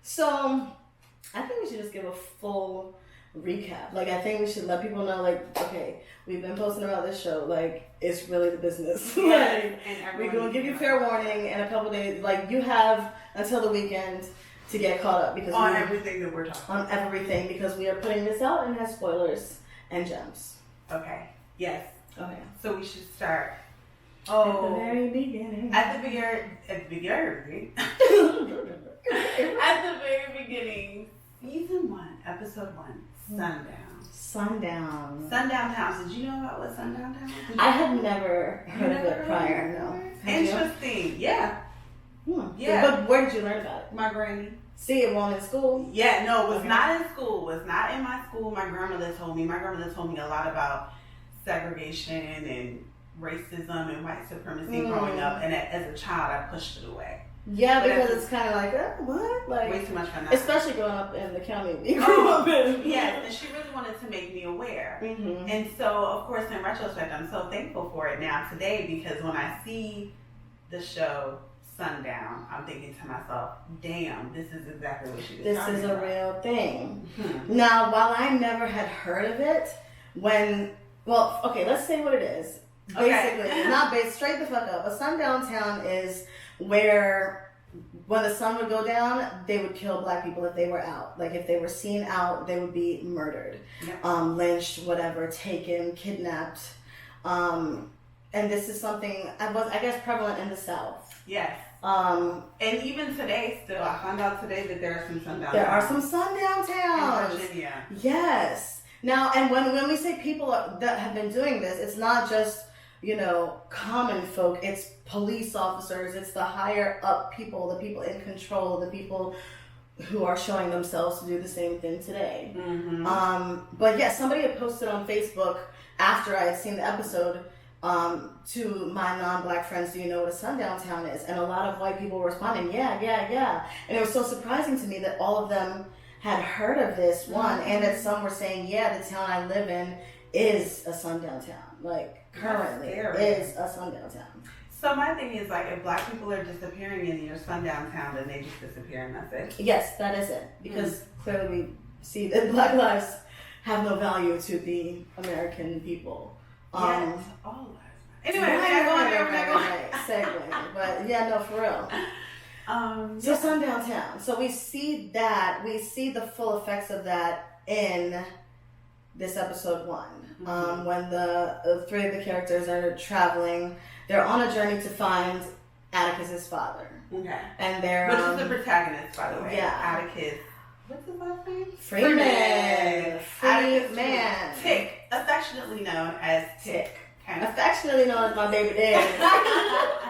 So, I think we should just give a full recap. Like, I think we should let people know, like, okay, we've been posting about this show. Like, it's really the business. Like, we're going to give you fair warning in a couple days. Like, you have until the weekend to get caught up because on everything that we're talking about. On everything, because we are putting this out and it has spoilers and gems. Okay. Yes. Okay. So we should start. At the very beginning. At the beginning. At the very beginning. Season 1, episode 1, Sundown. Sundown Towns. Did you know about what Sundown Towns is? I had never heard of it prior, no. Interesting. Yeah. Yeah. But where did you learn about it? My granny. See, it wasn't in school? Yeah, no, it was not in school. It was not in my school. My grandmother told me. My grandmother told me a lot about segregation and racism and white supremacy growing up. And as a child, I pushed it away. Yeah, because it's kind of like, what? Like, way too much fun. Especially growing up in the county we grew up in. Yes, and she really wanted to make me aware. Mm-hmm. And so, of course, in retrospect, I'm so thankful for it now today, because when I see the show Sundown, I'm thinking to myself, damn, this is exactly what she was talking about. This is a real thing. Mm-hmm. Now, while I never had heard of it, let's say what it is. Basically, straight the fuck up. A sundown town is where when the sun would go down, they would kill black people if they were out. Like, if they were seen out, they would be murdered, lynched, whatever, taken, kidnapped. And this is something I guess prevalent in the South. Yes. And even today, still, I found out today that there are some sundown towns. There are some sundown towns. In Virginia. Yes. Now, and when we say people that have been doing this, it's not just, common folk. It's police officers. It's the higher up people, the people in control, the people who are showing themselves to do the same thing today. Mm-hmm. But yeah, somebody had posted on Facebook after I had seen the episode to my non-black friends, do you know what a sundown town is? And a lot of white people were responding, yeah. And it was so surprising to me that all of them had heard of this one, and that some were saying, yeah, the town I live in is a sundown town. Like, currently is a sundown town. So my thing is, like, if black people are disappearing in your sundown town, then they just disappear and that's it? Yes, that is it. Because clearly we see that black lives have no value to the American people. Yes, all lives. Anyway, segue. But yeah, no, for real. So sundown town. So we see the full effects of that in this episode 1. When the 3 of the characters are traveling, they're on a journey to find Atticus's father. Okay. And they're which is the protagonist, by the way. Yeah. Atticus. What's his last name? Freeman. Tick, affectionately known as Tick. Okay. Affectionately known as my baby daddy.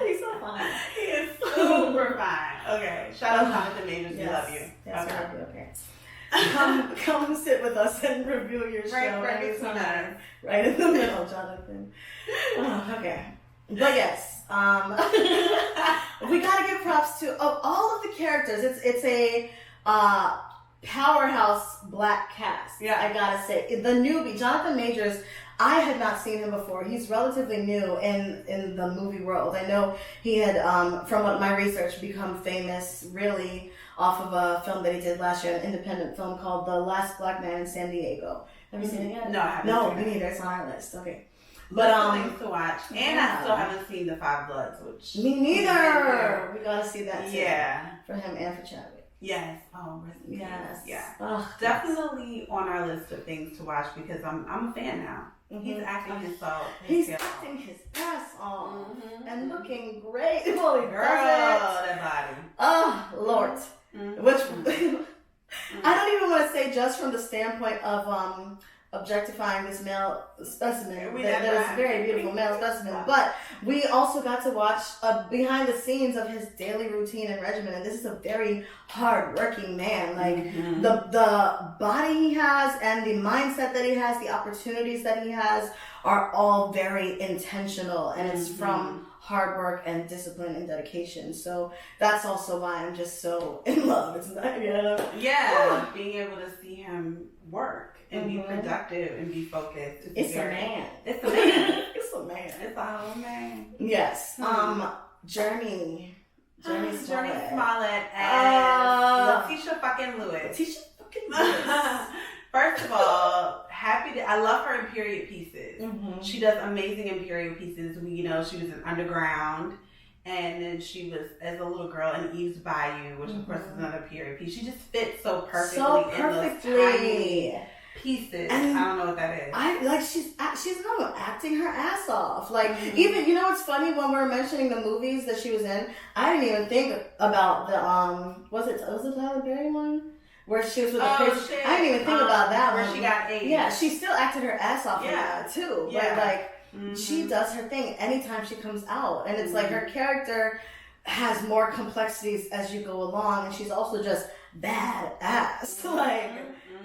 He's so fine. He is super fine. Okay. Shout out Jonathan Majors. We love you. Yes, okay. Come sit with us and review your show. Right in the middle, Jonathan. Okay. But yes, we gotta give props to all of the characters. It's a powerhouse black cast. Yeah, I gotta say, the newbie Jonathan Majors. I had not seen him before. He's relatively new in the movie world. I know he had, from what my research, become famous really off of a film that he did last year, an independent film called The Last Black Man in San Diego. Have you seen it yet? No, I haven't. No, me neither. It's on our list. Okay. But things to watch. And I still haven't seen The Five Bloods, which me neither. We gotta see that too. Yeah. For him and for Chadwick. Yes. Oh, yes. Yeah. Oh, definitely on our list of things to watch, because I'm a fan now. He's acting himself. He's acting his ass off and looking great. Holy girl, that body. Oh, Lord. Which I don't even want to say just from the standpoint of objectifying this male specimen. That is a very beautiful male specimen. But we also got to watch behind the scenes of his daily routine and regimen. And this is a very hard-working man. Like, the body he has and the mindset that he has, the opportunities that he has are all very intentional. And it's from hard work and discipline and dedication. So that's also why I'm just so in love. It's not, Yeah, being able to see him work and be productive and be focused. It's a man. It's a man. It's a man. It's a whole man. Yes. Journey Journey Smollett as Letitia fucking Lewis. Letitia fucking Lewis. First of all, I love her in period pieces. Mm-hmm. She does amazing in period pieces. She was in Underground, and then she was as a little girl in Eve's Bayou, which of course is another period piece. She just fits so perfectly in those tiny pieces. And I don't know what that is. She's not acting her ass off. Even, it's funny when we're mentioning the movies that she was in, I didn't even think about the, was it Tyler Perry one? Where she was with the crazy. Shit. I didn't even think about that where one. She got AIDS. Yeah, she still acted her ass off in that too. Yeah. But she does her thing anytime she comes out. And it's like her character has more complexities as you go along, and she's also just badass.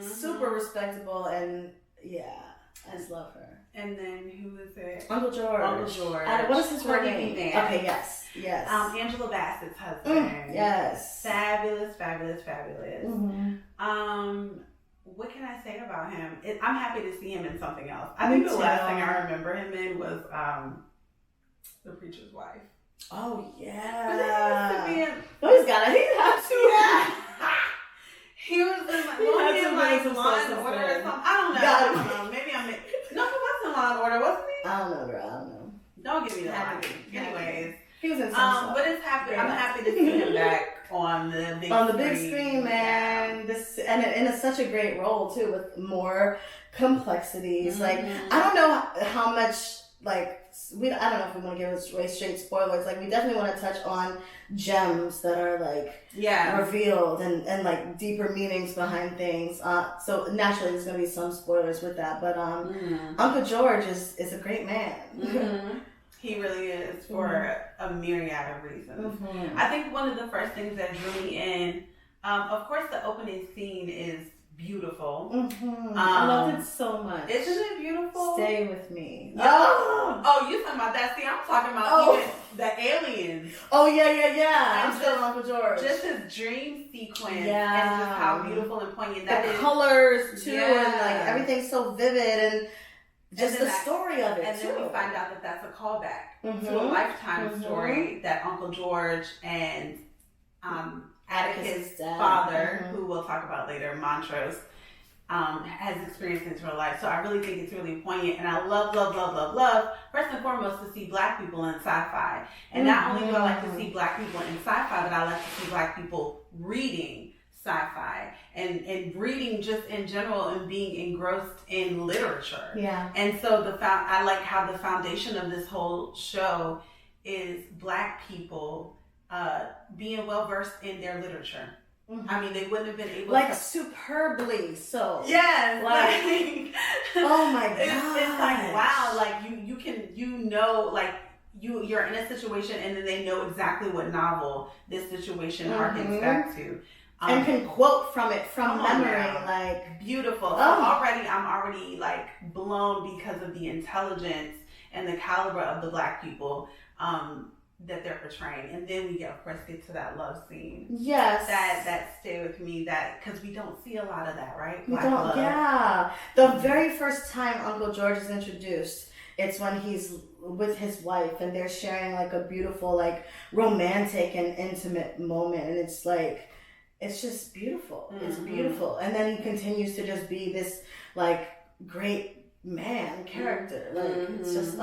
Super respectable, and I just love her. And then who is it? Uncle George. What is his real name? Okay, yes. Angela Bassett's husband. Yes. Fabulous. Mm-hmm. What can I say about him? I'm happy to see him in something else. I think the last thing I remember him in was The Preacher's Wife. Oh yeah. But he used to be he's got to. Yeah. He was in Law and Order or something. I don't know. Maybe no, he was in Law and Order, wasn't he? I don't know, girl. I don't know. Don't give me that. Anyways, he was in some but it's happy. I'm happy to see him back on the big screen. Big screen, man. It's such a great role too, with more complexities. Mm-hmm. I don't know how much I don't know if we want to give away straight spoilers. We definitely want to touch on gems that are revealed and deeper meanings behind things. So naturally there's going to be some spoilers with that. But Uncle George is a great man. Mm-hmm. He really is for a myriad of reasons. Mm-hmm. I think one of the first things that drew me in, of course, the opening scene is beautiful. Mm-hmm. I loved it so much. Isn't it beautiful? Stay with me. Oh, you talking about that? See, I'm talking about even the aliens. Oh yeah. I'm still Uncle George. Just his dream sequence, and just how beautiful and poignant that is. The colors too, and everything's so vivid, and just the story of it. And then we find out that that's a callback to a Lifetime story that Uncle George and Atticus' father, who we'll talk about later, Montrose, has experienced in real life. So I really think it's really poignant, and I love, first and foremost, to see Black people in sci-fi. And not only do I like to see Black people in sci-fi, but I like to see Black people reading sci-fi and reading just in general and being engrossed in literature. Yeah. And so I like how the foundation of this whole show is Black people being well versed in their literature. Mm-hmm. I mean, they wouldn't have been able to superbly so. Yes, oh my god, it's wow, you're in a situation, and then they know exactly what novel this situation harkens back to. And can quote from it from memory, beautiful. So I'm already blown because of the intelligence and the caliber of the Black people that they're portraying. And then we of course get to that love scene. Yes. That stay with me, because we don't see a lot of that, right? We don't. Love. Yeah. The very first time Uncle George is introduced, it's when he's with his wife and they're sharing a beautiful romantic and intimate moment, and it's just beautiful. Mm-hmm. It's beautiful. And then he continues to just be this great man character. It's just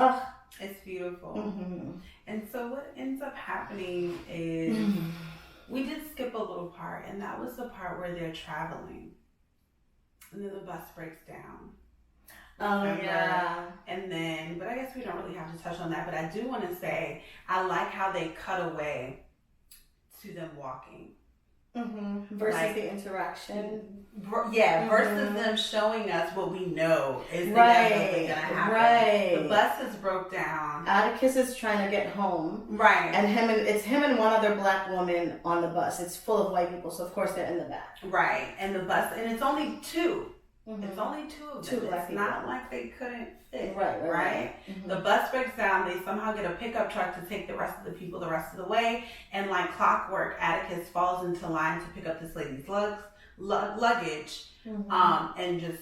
it's beautiful. Mm-hmm. And so what ends up happening is we did skip a little part, and that was the part where they're traveling. And then the bus breaks down. Remember? Yeah. And then, but I guess we don't really have to touch on that, but I do want to say I like how they cut away to them walking. Mm-hmm. Versus the interaction. Versus them showing us what we know is inevitably going to happen. Right. The bus has broke down. Atticus is trying to get home. Right. And it's him and one other Black woman on the bus. It's full of white people, so of course they're in the back. Right. And the bus, and it's only two. Mm-hmm. It's only two of them. It's not like they couldn't fit. Right. Mm-hmm. The bus breaks down. They somehow get a pickup truck to take the rest of the people the rest of the way. And like clockwork, Atticus falls into line to pick up this lady's luggage, and just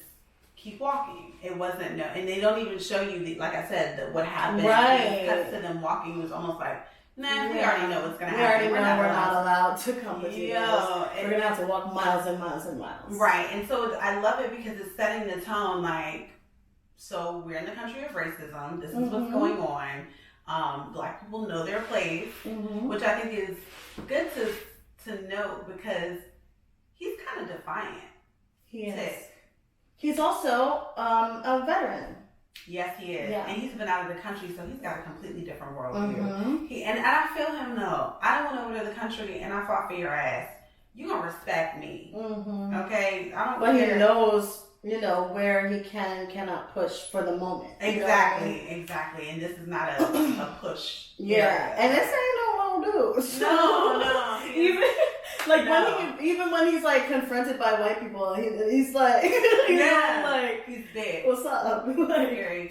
keep walking. It wasn't and they don't even show you what happened. Right. It cuts to them walking. It was almost like Nah, we already know what's gonna happen. We already know we're not allowed to come with you. We're gonna have to walk miles and miles and miles. Right, and so I love it because it's setting the tone. Like, so we're in the country of racism. This is what's going on. Black people know their place, which I think is good to note because he's kind of defiant. He is. He's also a veteran. Yes, he is. Yeah. And he's been out of the country, so he's got a completely different worldview. And I feel him though. I went over to the country and I fought for your ass. You gonna respect me. Okay? I don't care. He knows, where he can and cannot push for the moment. Exactly. And this is not a push. Yeah. And this ain't no little dude. No. Even when he's like confronted by white people, he's like, he's dead. What's up? Scary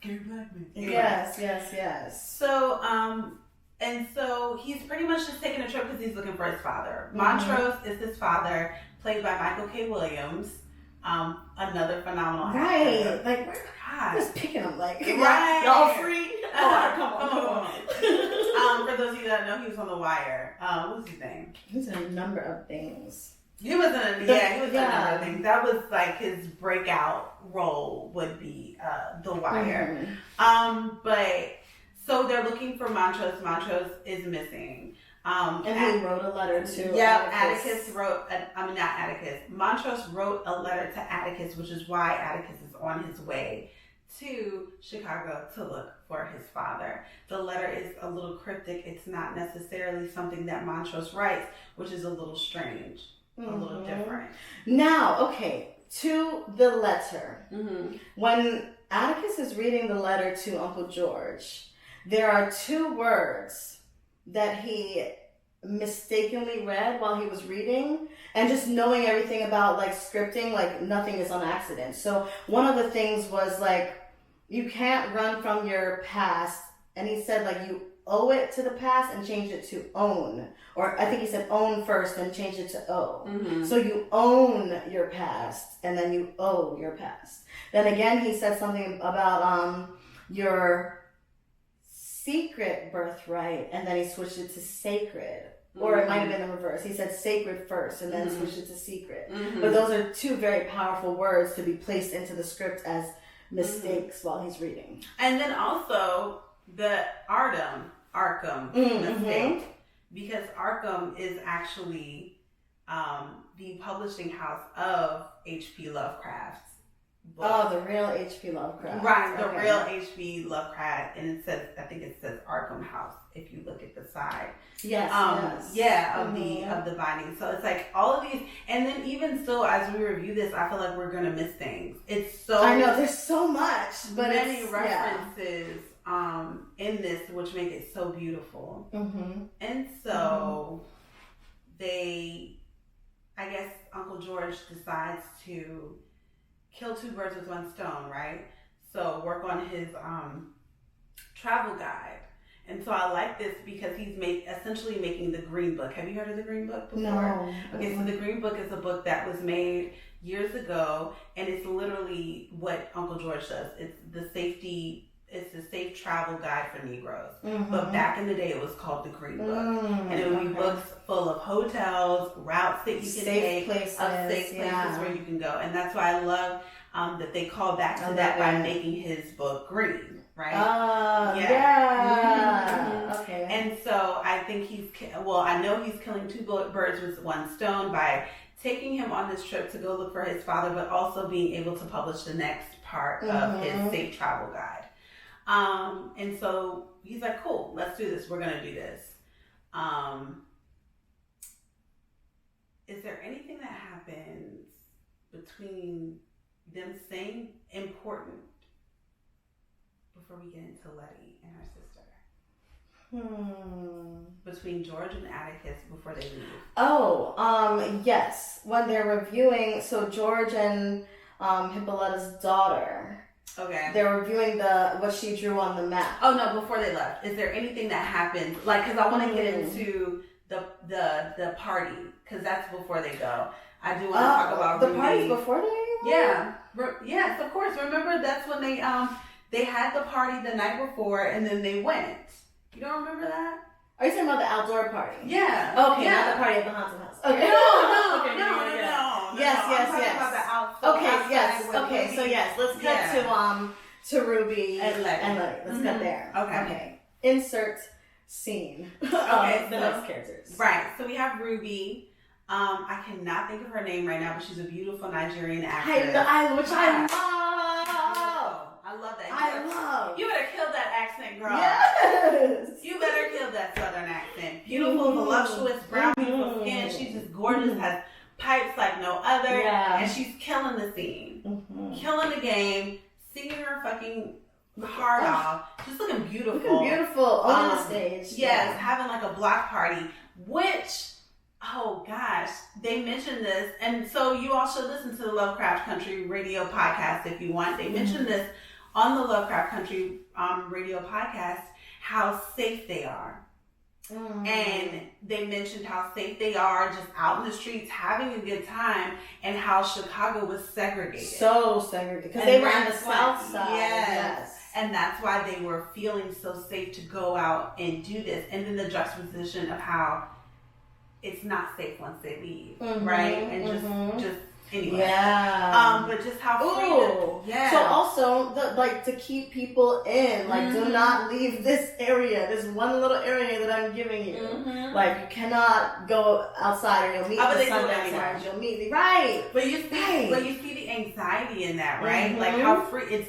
black man. Yes. So, and so he's pretty much just taking a trip because he's looking for his father. Montrose is his father, played by Michael K. Williams, another phenomenal actor. Right, like I'm just picking him, like right. y'all free. Come on. For those of you that know, he was on The Wire. What was his name? He was in a number of things. He was in a number of things. That was like his breakout role would be The Wire. But so they're looking for Montrose. Montrose is missing. And he wrote a letter to Atticus wrote. Not Atticus. Montrose wrote a letter to Atticus, which is why Atticus is on his way to Chicago to look for his father. The letter is a little cryptic. It's not necessarily something that Montrose writes, which is a little strange, a little different. Now, okay, to the letter. When Atticus is reading the letter to Uncle George, there are two words that he mistakenly read while he was reading, and just knowing everything about like scripting, like nothing is on accident. So one of the things was like, you can't run from your past, and he said like you owe it to the past and change it to own, or I think he said own first and change it to owe. So you own your past and then you owe your past. Then again he said something about your secret birthright, and then he switched it to sacred. Or it might have been the reverse. He said sacred first and then switched it to secret. But those are two very powerful words to be placed into the script as mistakes while he's reading. And then also the Arkham mistake. Because Arkham is actually the publishing house of H.P. Lovecraft's book. Oh, the real H.P. Lovecraft. Right, the real H.P. Lovecraft. And I think it says Arkham House if you look at the side. Yes. Of the binding. So it's like all of these, and then even still, as we review this, I feel like we're gonna miss things. It's so I know there's so much, but many references in this, which make it so beautiful. And so I guess Uncle George decides to kill two birds with one stone, right? So work on his travel guide. And so I like this because he's essentially making the Green Book. Have you heard of the Green Book before? No. Okay, so the Green Book is a book that was made years ago, and it's literally what Uncle George does. It's the safe travel guide for Negroes. But back in the day, it was called the Green Book. And it would be books full of hotels, routes that you can take, places, safe places where you can go. And that's why I love that they call back to that by making his book green. Right? Okay. And so I think I know he's killing two birds with one stone by taking him on this trip to go look for his father, but also being able to publish the next part of his safe travel guide. And so he's like, cool, let's do this. We're going to do this. Is there anything that happens between them saying important before we get into Letty and her sister? Between George and Atticus before they leave. Yes. When they're reviewing, so George and Hippolyta's daughter. Okay. They're reviewing what she drew on the map. Oh no! Before they left, is there anything that happened? Like, because I want to get into the party, because that's before they go. I do want to talk about the party's before they go? Yeah. Yes, of course. Remember, that's when they had the party the night before, and then they went. You don't remember that? Are you talking about the outdoor party? Yeah. Okay, yeah. not the party at the haunted house. Okay. No. Yes. I'm talking about the outside. Okay, so yes, let's cut to Ruby and Letty. Let's cut there. Okay. Insert scene. Okay, the next characters. Right. So we have Ruby. I cannot think of her name right now, but she's a beautiful Nigerian actress. I love. I love that. I You better kill that accent, girl. Yes. You better kill that southern accent. Beautiful, voluptuous, brown, beautiful skin. She's just gorgeous, has pipes like no other. Yeah. And she's killing the scene. Killing the game, singing her fucking heart off. Just looking beautiful. Looking beautiful on the stage. Yes, having like a block party, which... Oh gosh, they mentioned this, and so you all should listen to the Lovecraft Country radio podcast if you want. They mentioned this on the Lovecraft Country radio podcast, how safe they are. And they mentioned how safe they are just out in the streets having a good time, and how Chicago was segregated. So segregated. Because they were on the south side. Yes. And that's why they were feeling so safe to go out and do this. And then the juxtaposition of how it's not safe once they leave, right? And just anyway. Yeah. But just how free. So also, to keep people in, do not leave this area, this one little area that I'm giving you. Like, you cannot go outside and you'll meet the sundown. You'll meet right. But you see the anxiety in that, right? Like how free it's.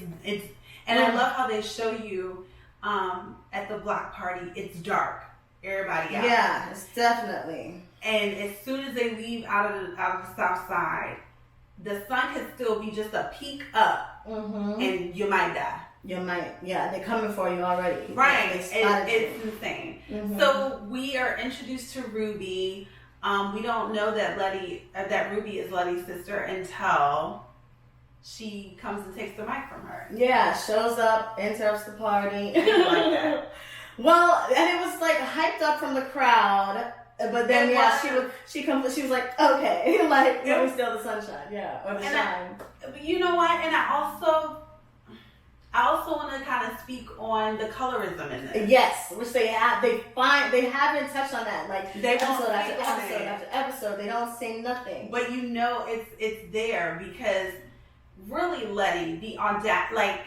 And I love how they show you at the block party. It's dark. Everybody out. Yeah, it's definitely. And as soon as they leave out of the south side, the sun can still be just a peak up, and you might die. You might, yeah. They're coming for you already. Right, yeah, it's insane. So we are introduced to Ruby. We don't know that Ruby is Letty's sister until she comes and takes the mic from her. Yeah, shows up, interrupts the party. Like that. Well, and it was like hyped up from the crowd, but then she was like, okay, like let me steal the sunshine, or the shine. But you know what? And I also want to kind of speak on the colorism in this. Yes, which they haven't touched on that. Like they episode after episode, they don't say nothing. But you know, it's there because really, Letty, the audacity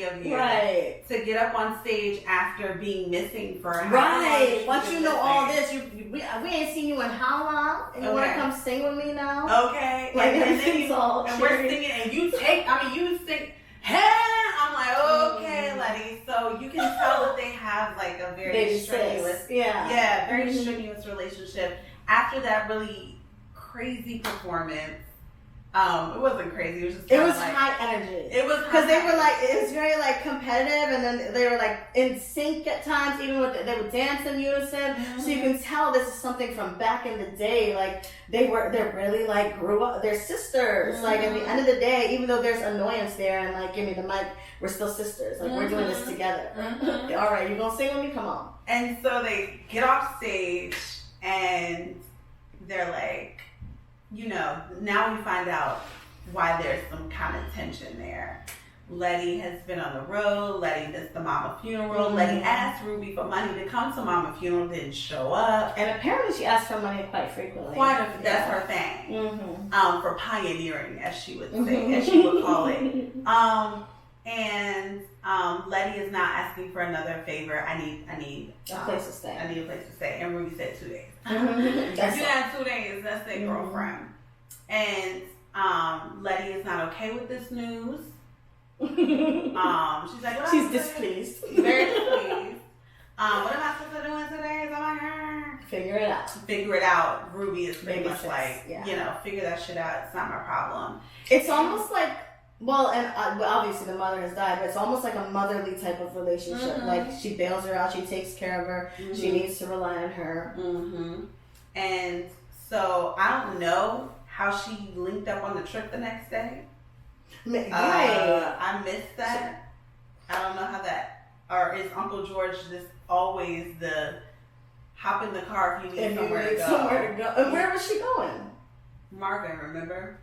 of you to get up on stage after being missing for a right. Once you know all this, we ain't seen you in how long, and you want to come sing with me now? Okay, like and we're singing, and you sing. Hey, I'm like, okay, Letty. So you can tell that they have like a very strenuous, very strenuous relationship after that really crazy performance. It wasn't crazy. It was just high energy. It was because they were like, it was very like competitive, and then they were like in sync at times. Even with they would dance in unison, so you can tell this is something from back in the day. Like they really like grew up. They're sisters. Like at the end of the day, even though there's annoyance there and like give me the mic, we're still sisters. Like we're doing this together. All right, you gonna sing with me? Come on. And so they get off stage and they're like, you know, now we find out why there's some kind of tension there. Letty has been on the road. Letty missed the mama funeral. Letty asked Ruby for money to come to mama funeral, didn't show up. And apparently she asked for money quite frequently. That's her thing. For pioneering, as she would say, as she would call it. And Letty is now asking for another favor. I need a place to stay. I need a place to stay. And Ruby said 2 days. That's you got 2 days. That's their girlfriend. And Letty is not okay with this news. She's like, she's displeased. Very displeased. What am I supposed to do in 2 days? Oh my god. Figure it out. Figure it out. Ruby is pretty much like, you know, figure that shit out. It's not my problem. It's almost like, well, and obviously the mother has died, but it's almost like a motherly type of relationship. Like she bails her out, she takes care of her, she needs to rely on her. And so I don't know how she linked up on the trip the next day. I missed that. I don't know how that, or is Uncle George just always the hop in the car if you need somewhere to go? And where was she going? Marvin, remember?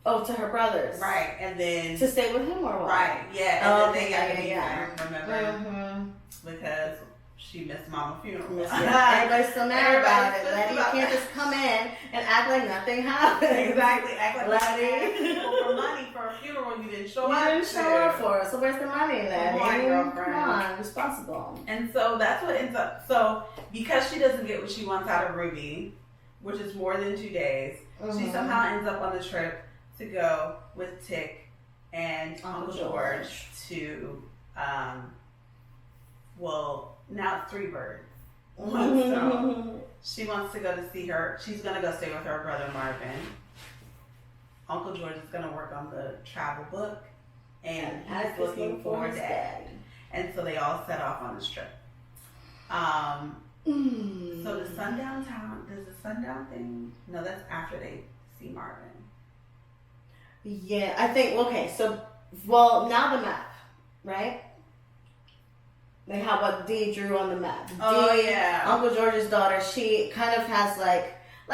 Oh, to her brother's. Right, and then... To stay with him or what? Right, yeah. And then they got to meet him, remember? Because she missed Mama's funeral. Everybody's still mad about it. Letty, you can't just come in and act like nothing happened. Exactly. Act like Letty. you asked people for money for a funeral you didn't show up. You didn't show up for. So where's the money, Letty? Come on, responsible. And so that's what ends up. So because she doesn't get what she wants out of Ruby, which is more than 2 days, she somehow ends up on the trip to go with Tick and Uncle George to, now it's 3 birds. So she wants to go to see her. She's going to go stay with her brother Marvin. Uncle George is going to work on the travel book. And he's looking for Dad. And so they all set off on this trip. So the sundown town, does the sundown thing? No, that's after they see Marvin. Yeah, I think, okay, so, now the map, right? Like how what Dee drew on the map. Yeah. Uncle George's daughter, she kind of has like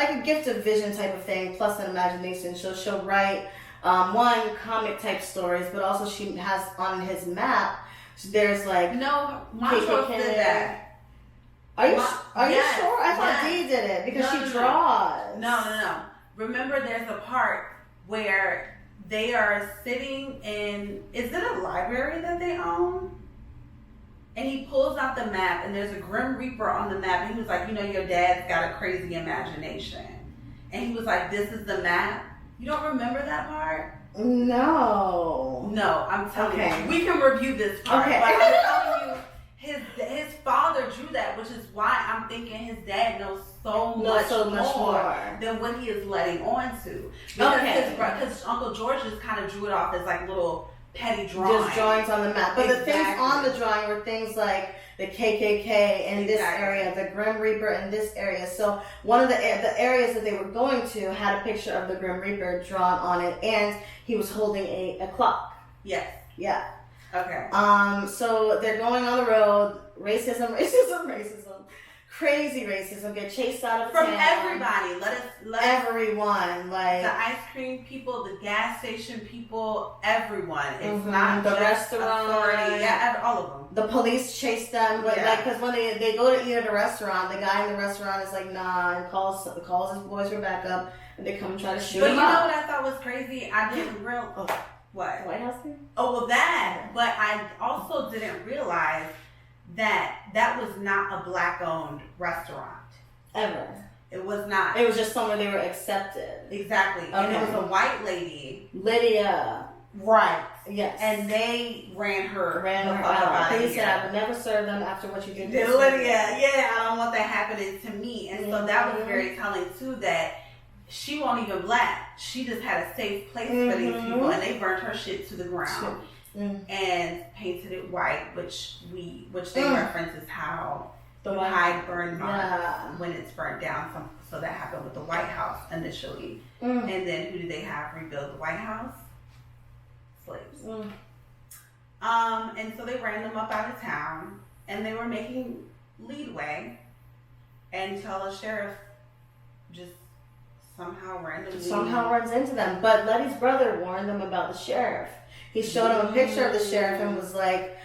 a gift of vision type of thing, plus an imagination. So she'll write one comic type stories, but also she has on his map. There's like Montrose did that. Are you sure? I thought Dee did it because she draws. No. Remember, there's a part where they are sitting in. Is it a library that they own? And he pulls out the map, and there's a Grim Reaper on the map. And he was like, your dad's got a crazy imagination. And he was like, this is the map. You don't remember that part? No. No, I'm telling you. We can review this part. Okay. But I'm telling you, his father drew that, which is why I'm thinking his dad knows so much more than what he is letting on to. Because Uncle George just kind of drew it off as like little petty drawings. Just drawings on the map. But the things on the drawing were things like the KKK in this area, the Grim Reaper in this area. So one of the areas that they were going to had a picture of the Grim Reaper drawn on it, and he was holding a clock. Yes. Yeah. Okay. So they're going on the road. Racism. Crazy racism. Get chased out of from town. Everybody. Let everyone. Like the ice cream people, the gas station people, everyone. It's Mm-hmm. not the just restaurant. authority. Yeah, all of them. The police chase them, but like, because when they go to eat at a restaurant, the guy in the restaurant is like, nah, and calls his boys for backup, and they come and try to shoot him up. But you know what I thought was crazy? I didn't realize. What? The White House thing? Oh, well, that. But I also didn't realize that was not a black-owned restaurant. Ever. It was not. It was just somewhere they were accepted. Exactly. Okay. And it was a white lady. Lydia. Right. Yes. And they ran her out. He said, I would never serve them after what you did to Lydia. Yeah, I don't want that happening to me. And so that was very telling, too, that she won't even black. She just had a safe place for these people, and they burnt her shit to the ground and painted it white, which they reference as how the hide burn marks when it's burnt down. So that happened with the White House initially, and then who did they have rebuild the White House? Slaves. And so they ran them up out of town, and they were making leadway until a sheriff just somehow runs into them. But Letty's brother warned them about the sheriff. He showed him a picture of the sheriff and was like,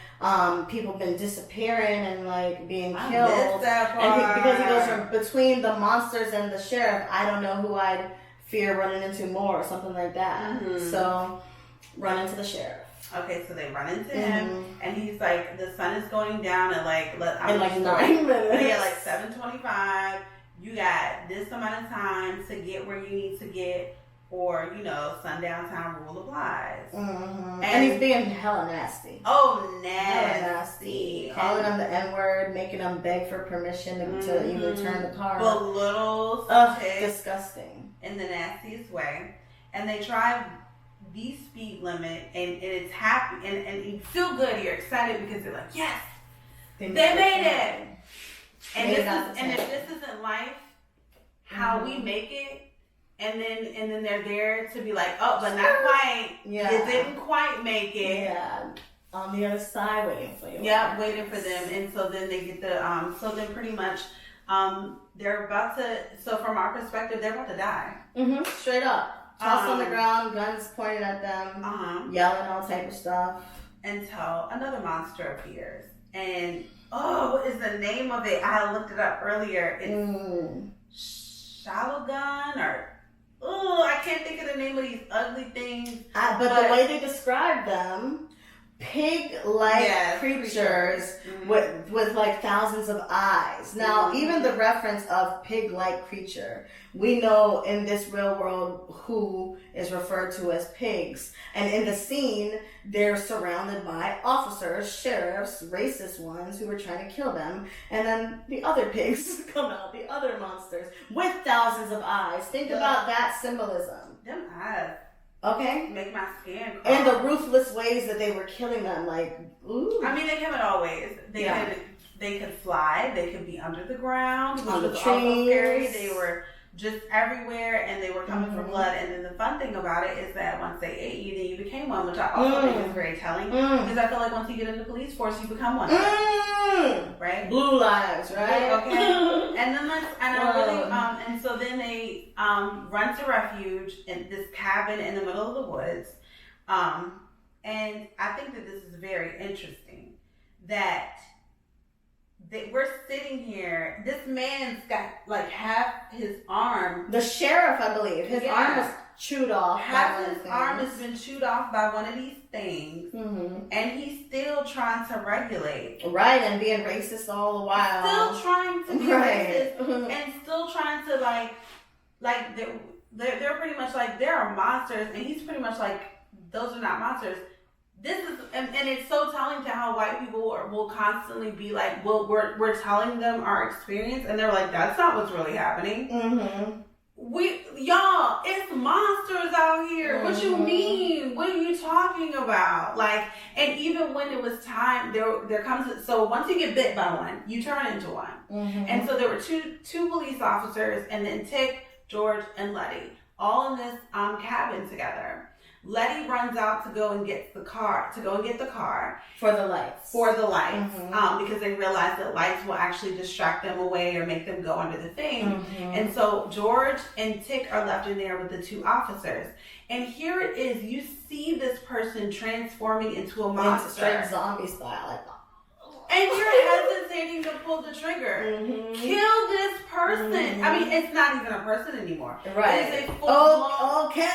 people been disappearing and like being killed. Because he goes from between the monsters and the sheriff, I don't know who I'd fear running into more or something like that. So run into the sheriff. Okay, so they run into him, and he's like, the sun is going down at like 9 minutes. Yeah, like 7:25. You got this amount of time to get where you need to get, or sundown town rule applies. And he's being hella nasty. Oh, nasty. Calling them the N-word, making them beg for permission to even turn the car. Belittle. Disgusting. In the nastiest way. And they drive the speed limit, and it's happy, and you feel good. You're excited because they're like, yes, they made it. And if this isn't life, how we make it, and then they're there to be like, oh, but not quite. Yeah. It didn't quite make it. Yeah. On the other side, waiting for you. Yeah, waiting for them. And so then they get the so then pretty much they're about to. So from our perspective, they're about to die. Straight up. Tossed on the ground, guns pointed at them, yelling all type of stuff. Until another monster appears. And what is the name of it? I looked it up earlier. It's Shalogun or I can't think of the name of these ugly things. But the way they describe them, pig-like creatures with like thousands of eyes. Now, even the reference of pig-like creature, we know in this real world who is referred to as pigs. And in the scene, they're surrounded by officers, sheriffs, racist ones who were trying to kill them. And then the other pigs come out, the other monsters with thousands of eyes. Think about that symbolism. Them eyes. Okay? Make my skin crawl. And the ruthless ways that they were killing them, like, ooh. I mean, they come in all ways. They could fly. They could be under the ground, which on the was trees. also scary. They were just everywhere, and they were coming for blood. And then the fun thing about it is that once they ate you, then you became one, which I also think is very telling. Because I feel like once you get in the police force, you become one. Right? Blue lives, right? Okay. And then and so then they run to refuge in this cabin in the middle of the woods. And I think that this is very interesting that we're sitting here. This man's got like half his arm. The sheriff, I believe, his arm was chewed off. Half his arm has been chewed off by one of these things, and he's still trying to regulate. Right, and being racist all the while. Still trying to be racist, and still trying to like they're pretty much like there are monsters, and he's pretty much like those are not monsters. This is, and it's so telling to how white people will constantly be like, well, we're telling them our experience, and they're like, that's not what's really happening. Y'all, it's monsters out here. What you mean? What are you talking about? Like, and even when it was time, there comes, so once you get bit by one, you turn into one. And so there were two police officers, and then Tick, George, and Letty, all in this cabin together. Letty runs out to go and get the car. For the lights. Because they realize that lights will actually distract them away or make them go under the thing. And so George and Tick are left in there with the two officers. And here it is. You see this person transforming into a monster. Straight zombie style. Like, and you're hesitating to pull the trigger. Kill this person. I mean, it's not even a person anymore. Right. It is a full okay.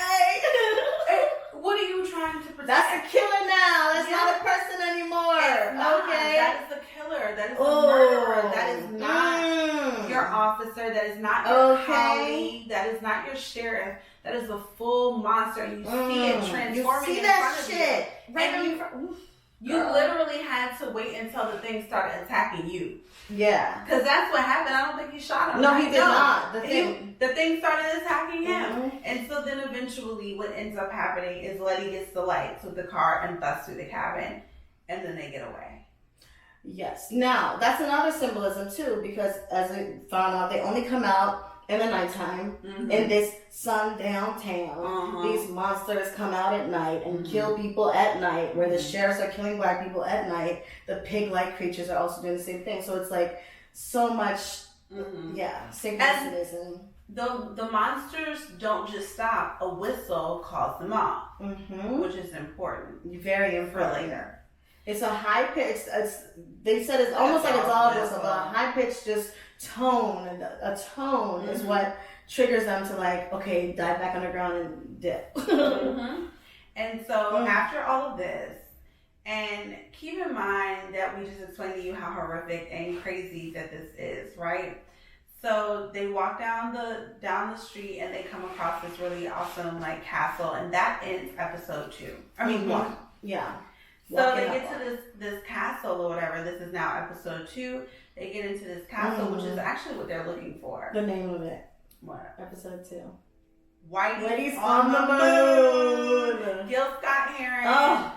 What are you trying to protect? That's a killer now. That's not a person anymore. Okay. That is the killer. That is the murderer. That is not your officer. That is not your colleague. That is not your sheriff. That is a full monster. And you see it transforming in front of you. Right and you literally had to wait until the thing started attacking you. Yeah. Because that's what happened. I don't think he shot him. No, he did not. The thing started attacking him. And so then eventually what ends up happening is Letty gets the lights with the car and busts through the cabin. And then they get away. Yes. Now, that's another symbolism too, because as we found out, they only come out in the nighttime in this sundown town. These monsters come out at night and kill people at night, where the sheriffs are killing black people at night. The pig-like creatures are also doing the same thing. So it's like so much, synchronism. The monsters don't just stop. A whistle calls them off, which is important. Very important. For later. It's a high pitch. They said it's almost like a dog whistle, but a high pitch just tone. A tone is what triggers them to like, okay, dive back underground and dip. And so after all of this, and keep in mind that we just explained to you how horrific and crazy that this is, right? So they walk down the street and they come across this really awesome like castle, and that ends episode 2. I mean 1. Yeah. So they get to this castle or whatever. This is now episode 2. They get into this castle, which is actually what they're looking for. The name of it. What? Episode 2. Whitey's on the moon. Gil Scott-Heron.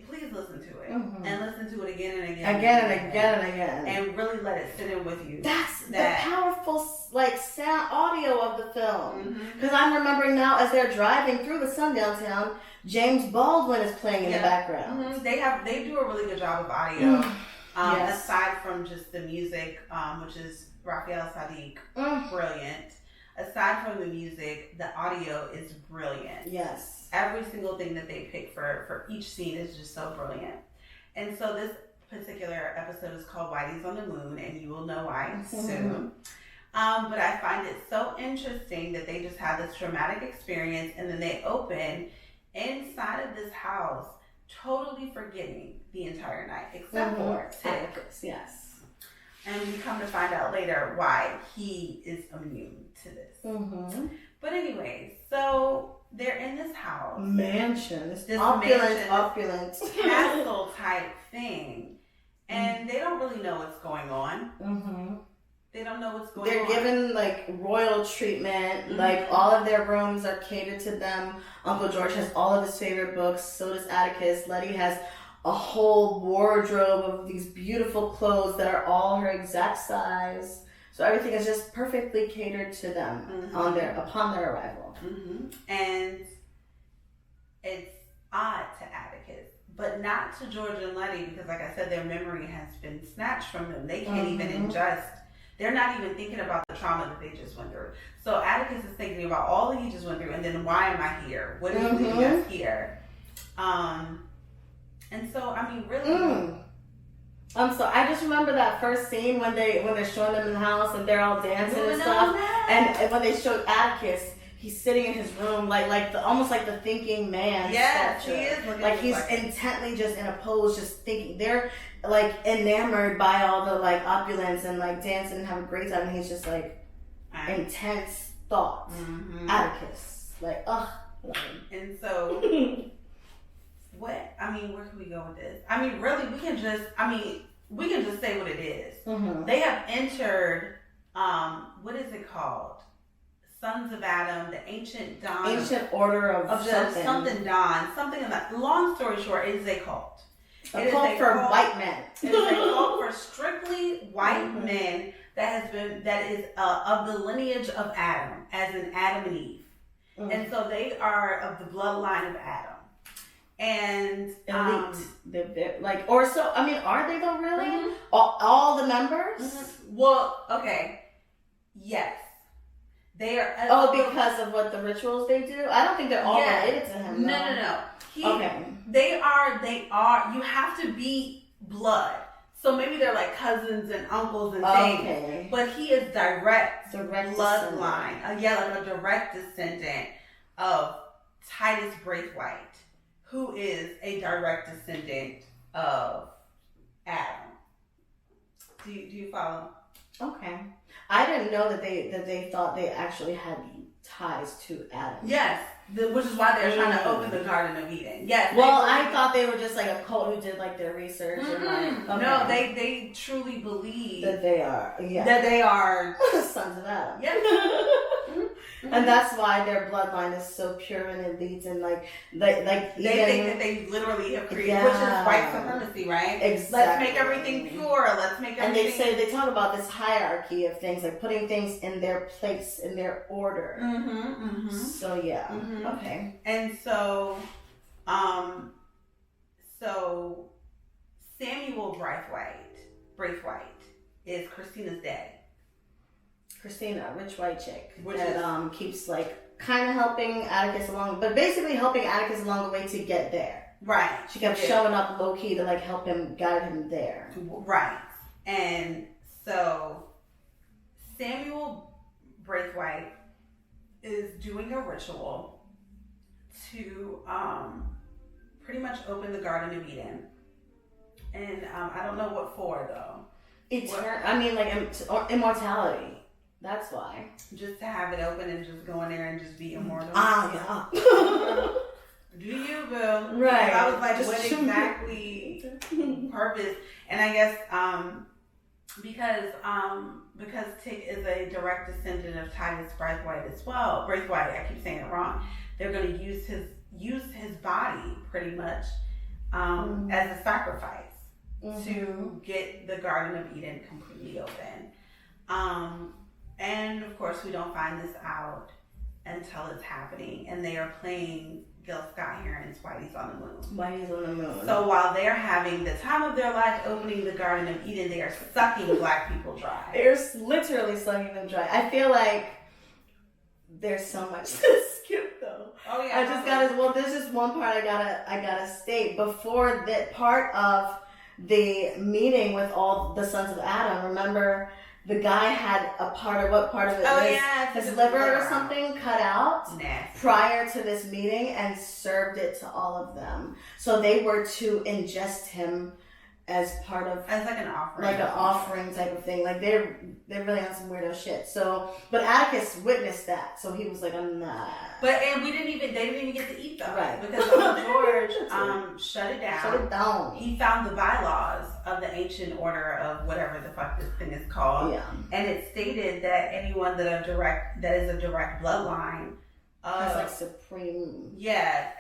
Please listen to it. And listen to it again and again. Again. And really let it sit in with you. That's the powerful sound audio of the film. Because I'm remembering now as they're driving through the sundown town, James Baldwin is playing in the background. They do a really good job of audio. Aside from just the music, which is Raphael Sadiq, brilliant. Aside from the music, the audio is brilliant. Yes. Every single thing that they pick for each scene is just so brilliant. And so this particular episode is called Whitey's on the Moon, and you will know why soon. But I find it so interesting that they just had this traumatic experience, and then they open inside of this house, totally forgetting the entire night, except for Atticus, yes. And we come to find out later why he is immune to this. But anyways, so they're in this house. Mansion. This opulent castle type thing. And they don't really know what's going on. They don't know what's going on. They're given like royal treatment. Like all of their rooms are catered to them. Uncle George has all of his favorite books. So does Atticus. Letty has a whole wardrobe of these beautiful clothes that are all her exact size. So everything is just perfectly catered to them upon their arrival. And it's odd to Atticus, but not to George and Letty, because like I said, their memory has been snatched from them. They can't even ingest. They're not even thinking about the trauma that they just went through. So Atticus is thinking about all that he just went through, and then why am I here? What is leading us here? And so, I mean, really. So I just remember that first scene when they're showing them in the house and they're all dancing and stuff. And when they showed Atticus, he's sitting in his room almost like the thinking man. Yes, he is. Like he's intently just in a pose, just thinking. They're like enamored by all the like opulence and like dancing and having a great time. And he's just like intense thought. Atticus, like And so. Where can we go with this? I mean, really, we can just say what it is. They have entered, what is it called? Sons of Adam, the ancient dawn. Ancient order of something dawn. Something in that. Long story short, it is a cult. A cult for white men. It is a cult for strictly white men that is of the lineage of Adam, as in Adam and Eve. And so they are of the bloodline of Adam. And elite, are they though? Really, all the members? Well, okay, yes, they are. Because of what the rituals they do. I don't think they're all related to him. No. They are. You have to be blood. So maybe they're like cousins and uncles and things. But he is direct bloodline. Like a direct descendant of Titus Braithwaite, who is a direct descendant of Adam. Do you follow? Okay. I didn't know that they thought they actually had ties to Adam. Yes, which is why they're trying to open the Garden of Eden. Yes. Well, I thought they were just like a cult who did like their research. And No, they truly believe that they are. Yeah. That they are sons of Adam. Yeah. And that's why their bloodline is so pure and elite, and they think that they literally have created, which is white supremacy, right? Exactly. Let's make everything pure. Let's make everything. And they talk about this hierarchy of things, like putting things in their place, in their order. So yeah, okay. And so, Samuel Braithwaite is Christina's daddy. Christina, rich white chick, that keeps like kind of helping Atticus along, but basically helping Atticus along the way to get there. Right. She kept showing up low key to like help him, guide him there. Right. And so Samuel Braithwaite is doing a ritual to pretty much open the Garden of Eden, and I don't know what for though. Immortality. That's why. Just to have it open and just go in there and just be immortal. Yeah. Do you, Bill? Right. I was like, what exactly purpose? And I guess because Tick is a direct descendant of Titus Braithwaite as well. Braithwaite, I keep saying it wrong. They're going to use his body pretty much as a sacrifice to get the Garden of Eden completely open. And of course, we don't find this out until it's happening, and they are playing Gil Scott-Heron's Whitey's on the Moon. Whitey's on the Moon. So while they're having the time of their life opening the Garden of Eden, they are sucking black people dry. They're literally sucking them dry. I feel like there's so much to skip though. Oh yeah. There's just one part I gotta state before that part of the meeting with all the sons of Adam, remember the guy had a part of his liver or something cut out prior to this meeting and served it to all of them. So they were to ingest him as part of as like an offering, type of thing. Like they're really on some weirdo shit. So, but Atticus witnessed that, so he was like, I'm not. But they didn't even get to eat though, right? Because Uncle George shut it down. Shut it down. He found the bylaws of the ancient order of whatever the fuck this thing is called, and it stated that anyone that is a direct bloodline. Has like supreme. Yeah,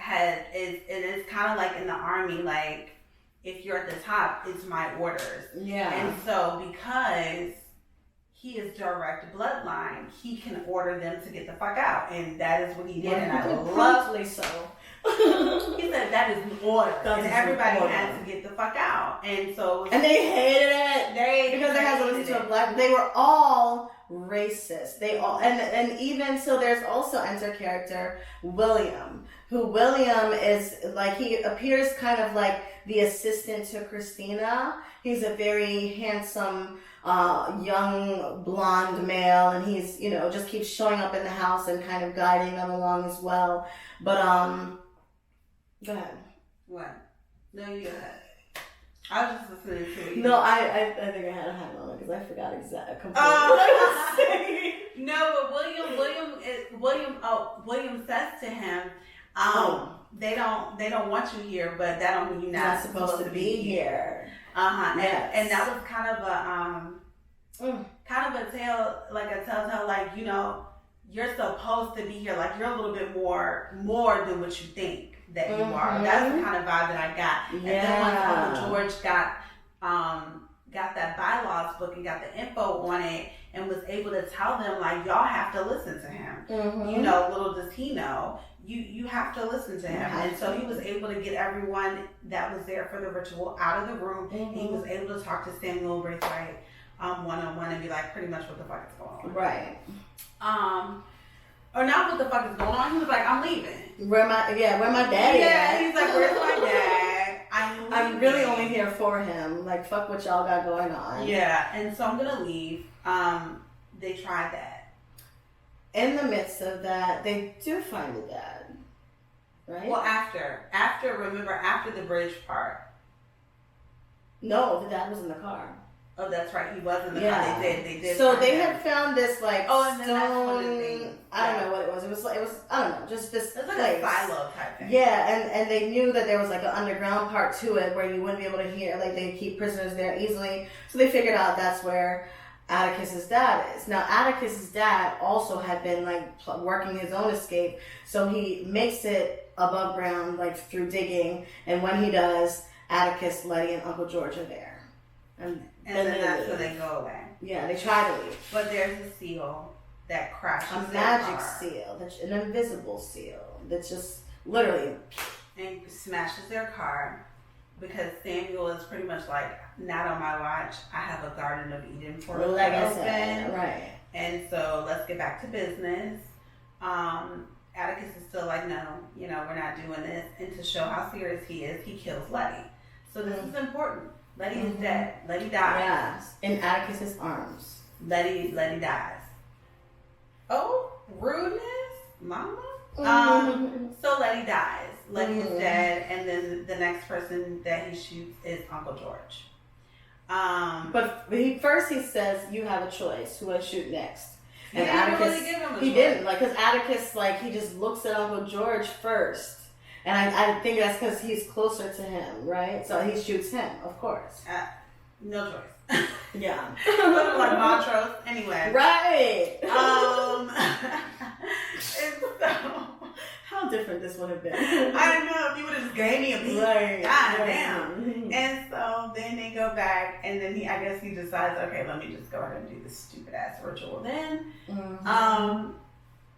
it is kind of like in the army, like. If you're at the top, it's my orders. Yeah. And so because he is direct bloodline, he can order them to get the fuck out. And that is what he did. And I lovely so. He said that is the order. And everybody had to get the fuck out. And so and they hated it. Because they had to listen to a black. They were all racist. They all and even so there's also enter character William, who William is like, he appears kind of like the assistant to Christina. He's a very handsome young blonde male, and he's, you know, just keeps showing up in the house and kind of guiding them along as well. But go ahead. What? No, you go ahead. I was just listening to you. No, I think I had a hang on it because I forgot exactly what I was saying. No, but William says to him, they don't want you here, but that don't mean you're not supposed to be here. Yes. And that was kind of a telltale, like, you know, you're supposed to be here, like you're a little bit more than what you think that you are. That's the kind of vibe that I got. Yeah. And then once Uncle George got that bylaws book and got the info on it and was able to tell them, like, y'all have to listen to him. You know, little does he know, you have to listen to him. And so he was able to get everyone that was there for the ritual out of the room. He was able to talk to Samuel Braithwaite one-on-one and be like, pretty much what the fuck is going on. Right. Or not what the fuck is going on. He was like, I'm leaving. Where my daddy at? He's like, where's my dad? I'm really only here for him. Like, fuck what y'all got going on. Yeah, and so I'm gonna leave. They tried that. In the midst of that, they do find the dad. Right? Well, after the bridge part. No, the dad was in the car. Oh, that's right. He was in the car. They did. So they had found this like and then stone. that's one of the things. I don't know what it was. It was I don't know, just this. It's like place. a silo type thing. Yeah, and they knew that there was like an underground part to it where you wouldn't be able to hear. Like they keep prisoners there easily. So they figured out that's where Atticus's dad is. Now Atticus's dad also had been like working his own escape, so he makes it above ground like through digging. And when he does, Atticus, Letty, and Uncle George are there. And then that's when they go away. Yeah, they try to leave. But there's a seal that crashes. A magic seal, an invisible seal that's just literally and smashes their car because Samuel is pretty much like, not on my watch. I have a Garden of Eden for us like to I open. said, right? And so let's get back to business. Atticus is still like, no, you know, we're not doing this. And to show how serious he is, he kills Letty. So this is important. Letty is dead. Letty dies. Yes, in Atticus's arms. Letty dies. Oh, rudeness, mama. So Letty dies. Letty is dead, and then the next person that he shoots is Uncle George. But he says, "You have a choice. Who I shoot next?" And he Atticus, didn't really give him a choice. didn't, like, because Atticus, like, he just looks at Uncle George first. And I think that's because he's closer to him, right? So he shoots him, of course. No choice. Yeah. Like Montrose, anyway. Right. And so, how different this would have been. I don't know if you would have just gave me a beat. Right. God damn. And so then they go back, and then I guess he decides, okay, let me just go ahead and do this stupid ass ritual. Then,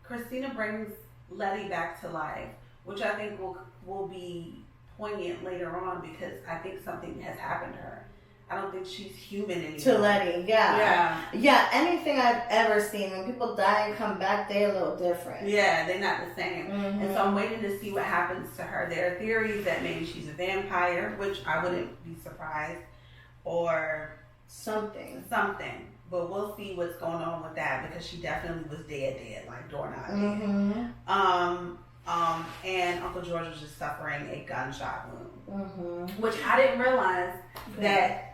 Christina brings Letty back to life, which I think will be poignant later on because I think something has happened to her. I don't think she's human anymore. To Letty, yeah. Anything I've ever seen, when people die and come back, they're a little different. Yeah, they're not the same. And so I'm waiting to see what happens to her. There are theories that maybe she's a vampire, which I wouldn't be surprised. or something. But we'll see what's going on with that, because she definitely was dead, like doorknob. And Uncle George was just suffering a gunshot wound, which I didn't realize that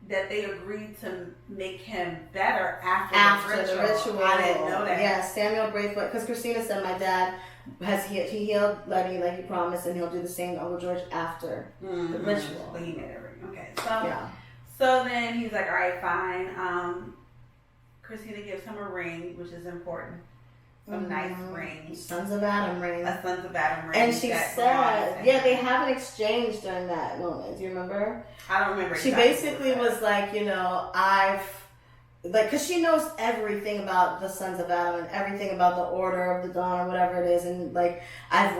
they agreed to make him better after the ritual. I didn't know that. Yeah, Samuel Braithwaite, because Christina said my dad he healed Letty like he promised, and he'll do the same to Uncle George after the ritual. But he made it right. Okay, so then he's like, all right, fine. Christina gives him a ring, which is important. Some nice rings. Sons of Adam ring. A Sons of Adam ring. And she said, they have an exchange during that moment. Do you remember? I don't remember. She basically was like, because she knows everything about the Sons of Adam and everything about the Order of the Dawn or whatever it is. And like, I've,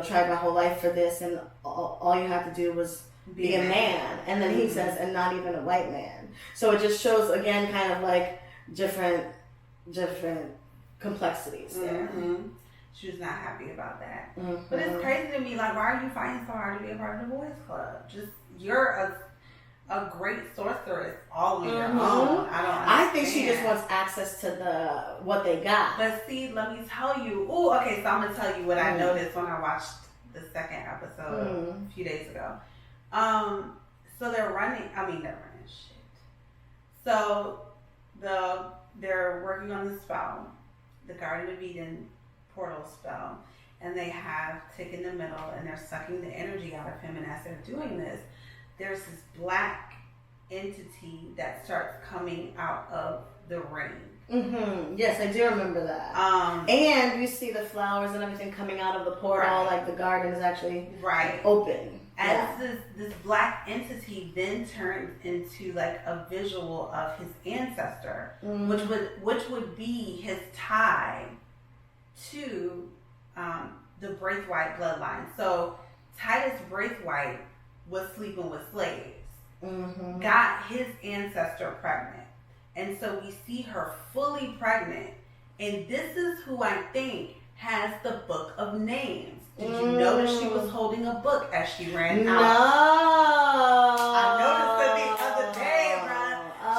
tried my whole life for this, and all you have to do was be a man. And then he says, and not even a white man. So it just shows, again, kind of like different complexities there. She was not happy about that. But it's crazy to me, like, why are you fighting so hard to be a part of the boys club? Just, you're a great sorceress all on your own. I think she just wants access to what they got. But see, let me tell you. Oh, okay, so I'm going to tell you what I noticed when I watched the second episode a few days ago. So they're running shit. So they're working on the spell, the Garden of Eden portal spell, and they have Tick in the middle, and they're sucking the energy out of him. And as they're doing this, there's this black entity that starts coming out of the ring. Yes, I do remember that. And you see the flowers and everything coming out of the portal, like the garden is actually open. As this black entity then turns into like a visual of his ancestor, which would be his tie to the Braithwaite bloodline. So Titus Braithwaite was sleeping with slaves, got his ancestor pregnant. And so we see her fully pregnant. And this is who I think has the book of names. Did you notice she was holding a book as she ran out? I noticed it the other day, bro.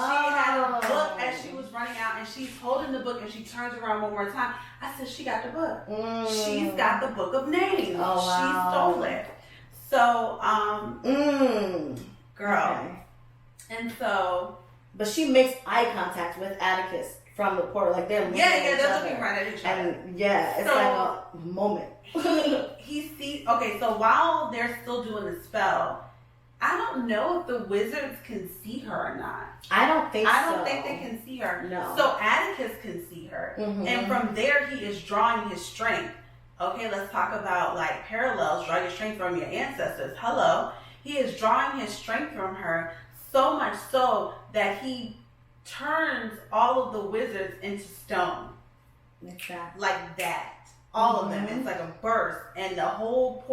She had a book as she was running out, and she's holding the book, and she turns around one more time. I said, she got the book. She's got the book of names. She stole it. So, girl. Okay. And so... But she makes eye contact with Atticus from the portal. Like, they're looking at each they're other. looking right at each other. And, it's like a moment. he sees... Okay, so while they're still doing the spell, I don't know if the wizards can see her or not. I don't think so. I don't think they can see her. No. So Atticus can see her. And from there, he is drawing his strength. Okay, let's talk about, like, parallels. Draw your strength from your ancestors. Hello. He is drawing his strength from her, so much so that he turns all of the wizards into stone. Exactly. Like that. All of them. It's like a burst. And the whole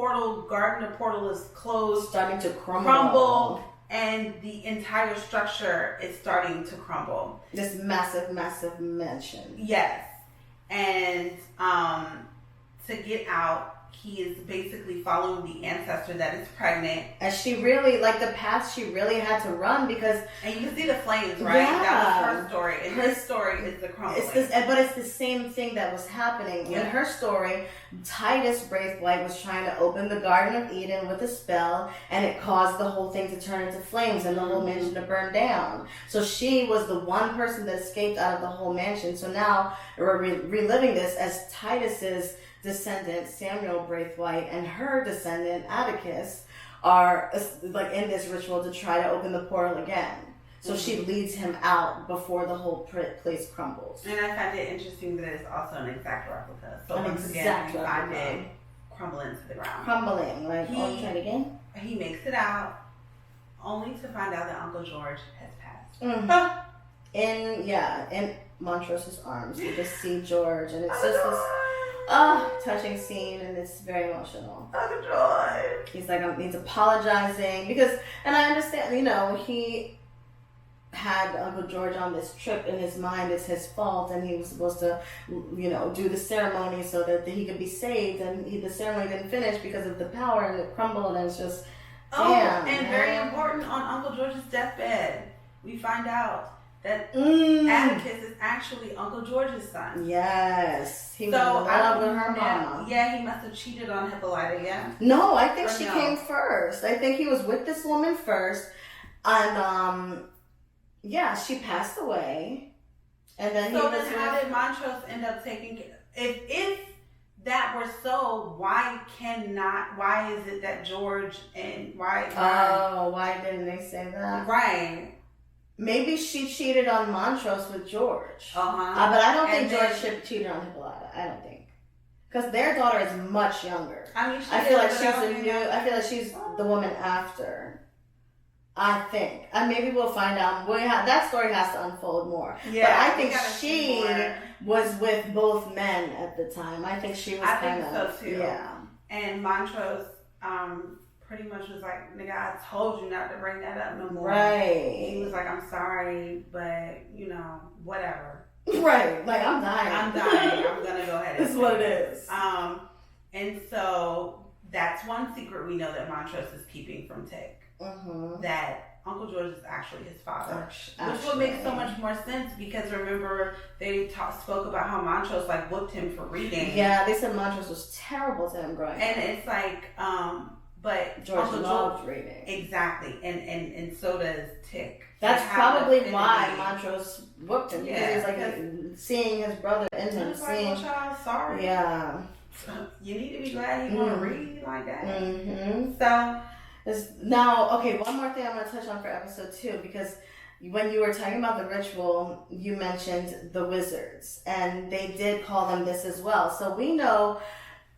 garden of portal is closed. Starting to crumble. And the entire structure is starting to crumble. This massive, massive mansion. Yes. And to get out, he is basically following the ancestor that is pregnant. And she really, like the path she really had to run because... And you can see the flames, right? Yeah. That was her story. And his story is the crumbling. But it's the same thing that was happening. Yeah. In her story, Titus Braithwaite was trying to open the Garden of Eden with a spell, and it caused the whole thing to turn into flames and the whole mansion to burn down. So she was the one person that escaped out of the whole mansion. So now we're reliving this as Titus's descendant Samuel Braithwaite and her descendant Atticus are like in this ritual to try to open the portal again. So she leads him out before the whole place crumbles. And I find it interesting that it's also an exact replica. So once again, we find it crumble into the ground. Crumbling, like try it again. He makes it out, only to find out that Uncle George has passed. In Montrose's arms, you just see George, and it's just this touching scene, and it's very emotional. Uncle George. He's like, he's apologizing because, and I understand, he had Uncle George on this trip in his mind. It's his fault, and he was supposed to, do the ceremony so that he could be saved, and the ceremony didn't finish because of the power, and it crumbled, and it's just, Damn, and man. very important, on Uncle George's deathbed, we find out that Atticus is actually Uncle George's son. Yes. He was in love with her mama. Yeah, he must have cheated on Hippolyta, yeah? No, I think she came first. I think he was with this woman first. And, yeah, she passed away. And then how did Montrose end up taking... If that were so, why is it that George and... why didn't they say that? Right. Maybe she cheated on Montrose with George. But I don't think George cheated on Hippolyta. I don't think. Because their daughter is much younger. I feel like she's the woman after. I think. And maybe we'll find out. That story has to unfold more. Yeah, but I think she was with both men at the time. I think she was kind of... I think so too. Yeah. And Montrose pretty much was like, nigga, I told you not to bring that up no more. Right. He was like, I'm sorry, but, whatever. Right. Like, I'm dying. I'm going to go ahead and This is what it is. And so that's one secret we know that Montrose is keeping from Tick. That Uncle George is actually his father. Which would make so much more sense because remember, they spoke about how Montrose, like, whooped him for reading. Yeah, they said Montrose was terrible to him growing up. And it's like, but George loved reading. Exactly. And so does Tick. That's probably why Montrose whooped him. Because he's like seeing his brother in him. Like, child, sorry. Yeah. You need to be glad he want to read like that. So now, okay, one more thing I'm going to touch on for episode 2 because when you were talking about the ritual, you mentioned the wizards. And they did call them this as well. So we know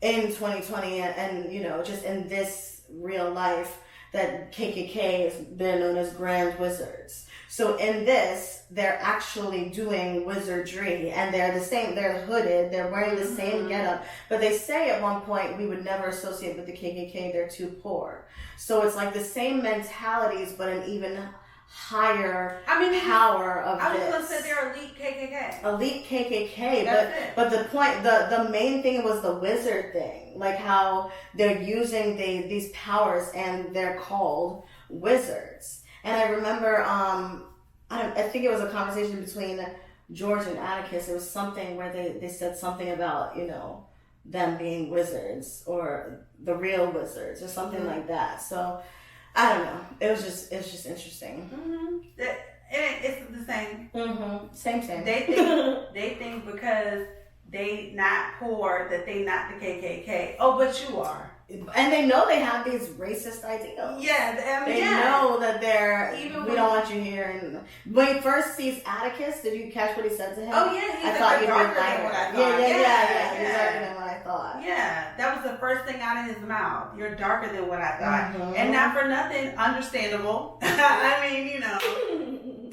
in 2020 and just in this real life that KKK they're known as Grand Wizards. So in this, they're actually doing wizardry and they're the same, they're hooded, they're wearing the same getup, but they say at one point we would never associate with the KKK, they're too poor. So it's like the same mentalities but an even higher power of I was this. going to say they're elite KKK. Elite KKK, but the point, the main thing was the wizard thing, like how they're using these powers and they're called wizards. And I remember, I think it was a conversation between George and Atticus. It was something where they said something about them being wizards or the real wizards or something like that. So. I don't know. It was just interesting. It's the same. Same. They think because they not poor that they not the KKK. Oh, but you are. And they know they have these racist ideals. Yeah, they know that we don't want you here. And when he first sees Atticus, did you catch what he said to him? Oh yeah, I thought you'd be darker than what I thought. Yeah. He's darker than what I thought. Yeah, that was the first thing out of his mouth. You're darker than what I thought, and not for nothing, understandable. I mean,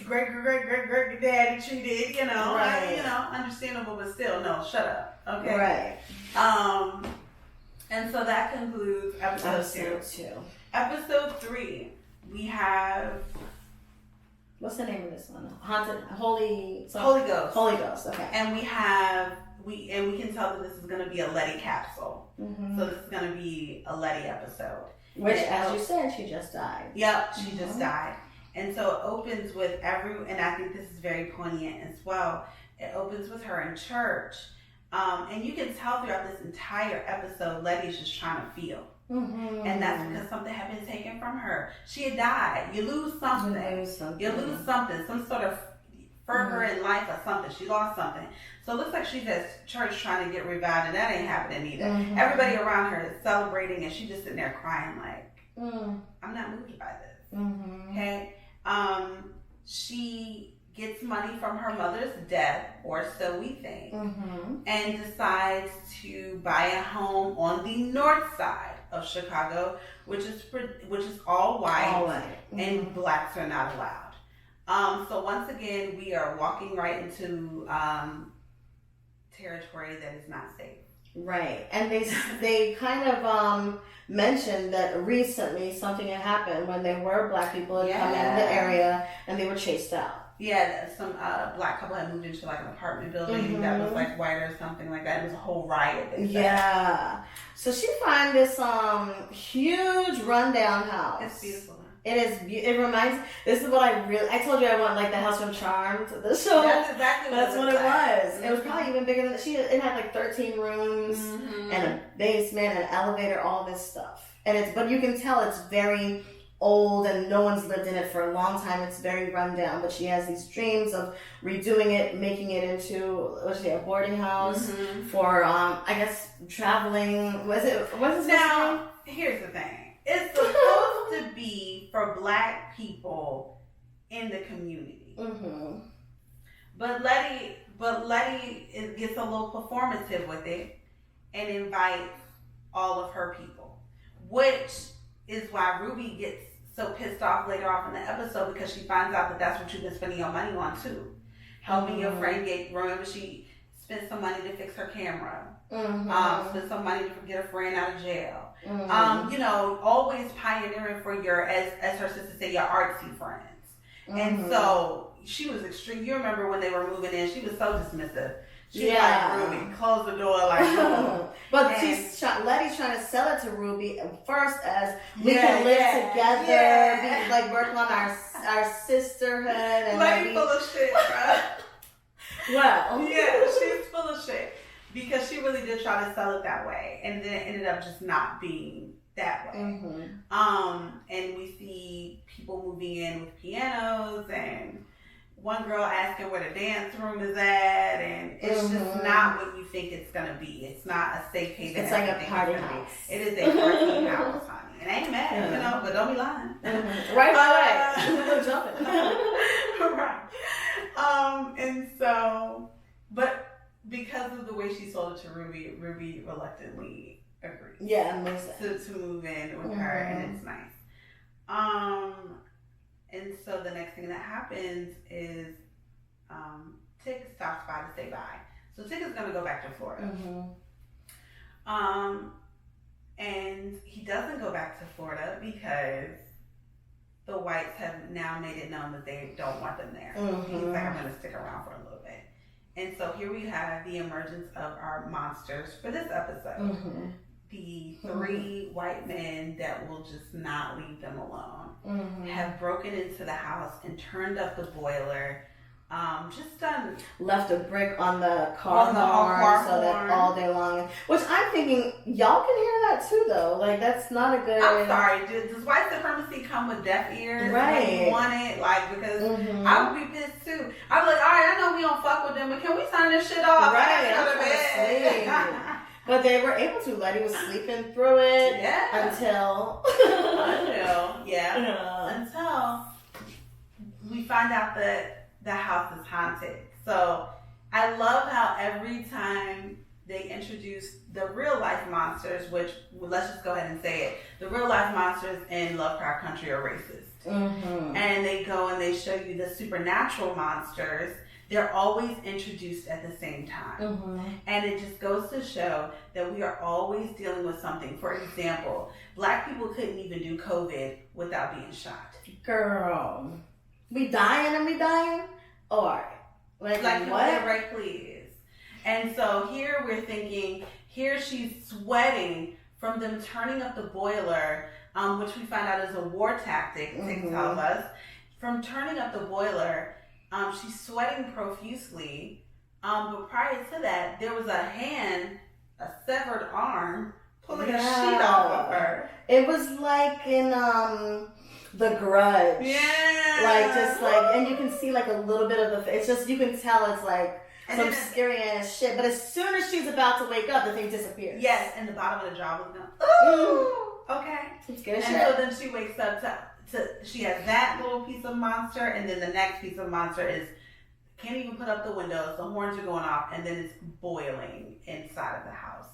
great daddy treated, right. Understandable, but still, no, shut up. Okay, right. And so that concludes episode 2. Episode 3, we have... What's the name of this one? Holy Ghost. Holy Ghost, okay. And we can tell that this is going to be a Letty capsule. So this is going to be a Letty episode. Which, as you said, she just died. Yep, she just died. And so it opens with and I think this is very poignant as well, it opens with her in church. And you can tell throughout this entire episode, Letty's just trying to feel. And that's because something had been taken from her. She had died. You lose something. Some sort of fervor in life or something. She lost something. So it looks like she's at church trying to get revived, and that ain't happening either. Everybody around her is celebrating, and she's just sitting there crying like, I'm not moved by this. Okay? She gets money from her mother's death, or so we think, and decides to buy a home on the north side of Chicago, which is all white, and blacks are not allowed. So once again, we are walking right into territory that is not safe. Right, and they kind of mentioned that recently something had happened when there were black people that come in the area and they were chased out. some black couple had moved into like an apartment building that was like white or something like that. It was a whole riot. Yeah. So she find this huge rundown house. It's beautiful. It is. It reminds. This is what I told you I want like the house from Charmed. The show. That's exactly. That's what it was. It was probably even bigger than it had like 13 rooms and a basement, an elevator, all this stuff. And but you can tell it's very old and no one's lived in it for a long time. It's very run down, but she has these dreams of redoing it, making it into a boarding house for I guess traveling. Was it? What's his name? Here's the thing. It's supposed to be for black people in the community. But Letty gets a little performative with it and invites all of her people, which is why Ruby gets so pissed off later off in the episode, because she finds out that that's what you've been spending your money on too. Helping your friend remember she spent some money to fix her camera. Spent some money to get a friend out of jail. Always pioneering for your, as her sister said, your artsy friends. And so she was extreme. You remember when they were moving in, she was so dismissive. She was like, Ruby, close the door, like, boom. But Letty's trying to sell it to Ruby first as we can live together, work on our sisterhood. And Letty full of shit, bro. Well. Yeah, she's full of shit. Because she really did try to sell it that way. And then it ended up just not being that way. And we see people moving in with pianos and one girl asking where the dance room is at, and it's just not what you think it's gonna be. It's not a safe haven. It's like a party house. It is a party house, honey. And I ain't mad, but don't be lying. Right. We're jumping. Right. And so, but because of the way she sold it to Ruby reluctantly agreed. Yeah, it makes sense. To move in with her, and it's nice. And so the next thing that happens is Tick stops by to say bye. So Tick is going to go back to Florida. And he doesn't go back to Florida because the whites have now made it known that they don't want them there. He's like, I'm going to stick around for a little bit. And so here we have the emergence of our monsters for this episode. The three white men that will just not leave them alone have broken into the house and turned up the boiler. Left a brick on the car horn so that all day long. Which I'm thinking, y'all can hear that too, though. Like, that's not a good. I'm sorry. Does white supremacy come with deaf ears? Right. When you want it, because I would be pissed too. I'd be like, all right, I know we don't fuck with them, but can we turn this shit off? Right. But they were able to. Letty was sleeping through it until we find out that the house is haunted. So I love how every time they introduce the real life monsters, which let's just go ahead and say it, the real life monsters in Lovecraft Country are racist. And they go and they show you the supernatural monsters. They're always introduced at the same time. And it just goes to show that we are always dealing with something. For example, black people couldn't even do COVID without being shot. Girl. We dying? Oh, all right. Like what? Right, please. And so here we're thinking, here she's sweating from them turning up the boiler, which we find out is a war tactic, Tick tells us. From turning up the boiler, she's sweating profusely, but prior to that, there was a severed arm, pulling a sheet off of her. It was like in The Grudge. And you can see like a little bit of it's just, you can tell it's like some scary ass shit, but as soon as she's about to wake up, the thing disappears. Yes, and the bottom of the jaw was gone. Ooh! Okay. Some scary shit. And so then she wakes up she has that little piece of monster, and then the next piece of monster is can't even put up the windows, the horns are going off, and then it's boiling inside of the house.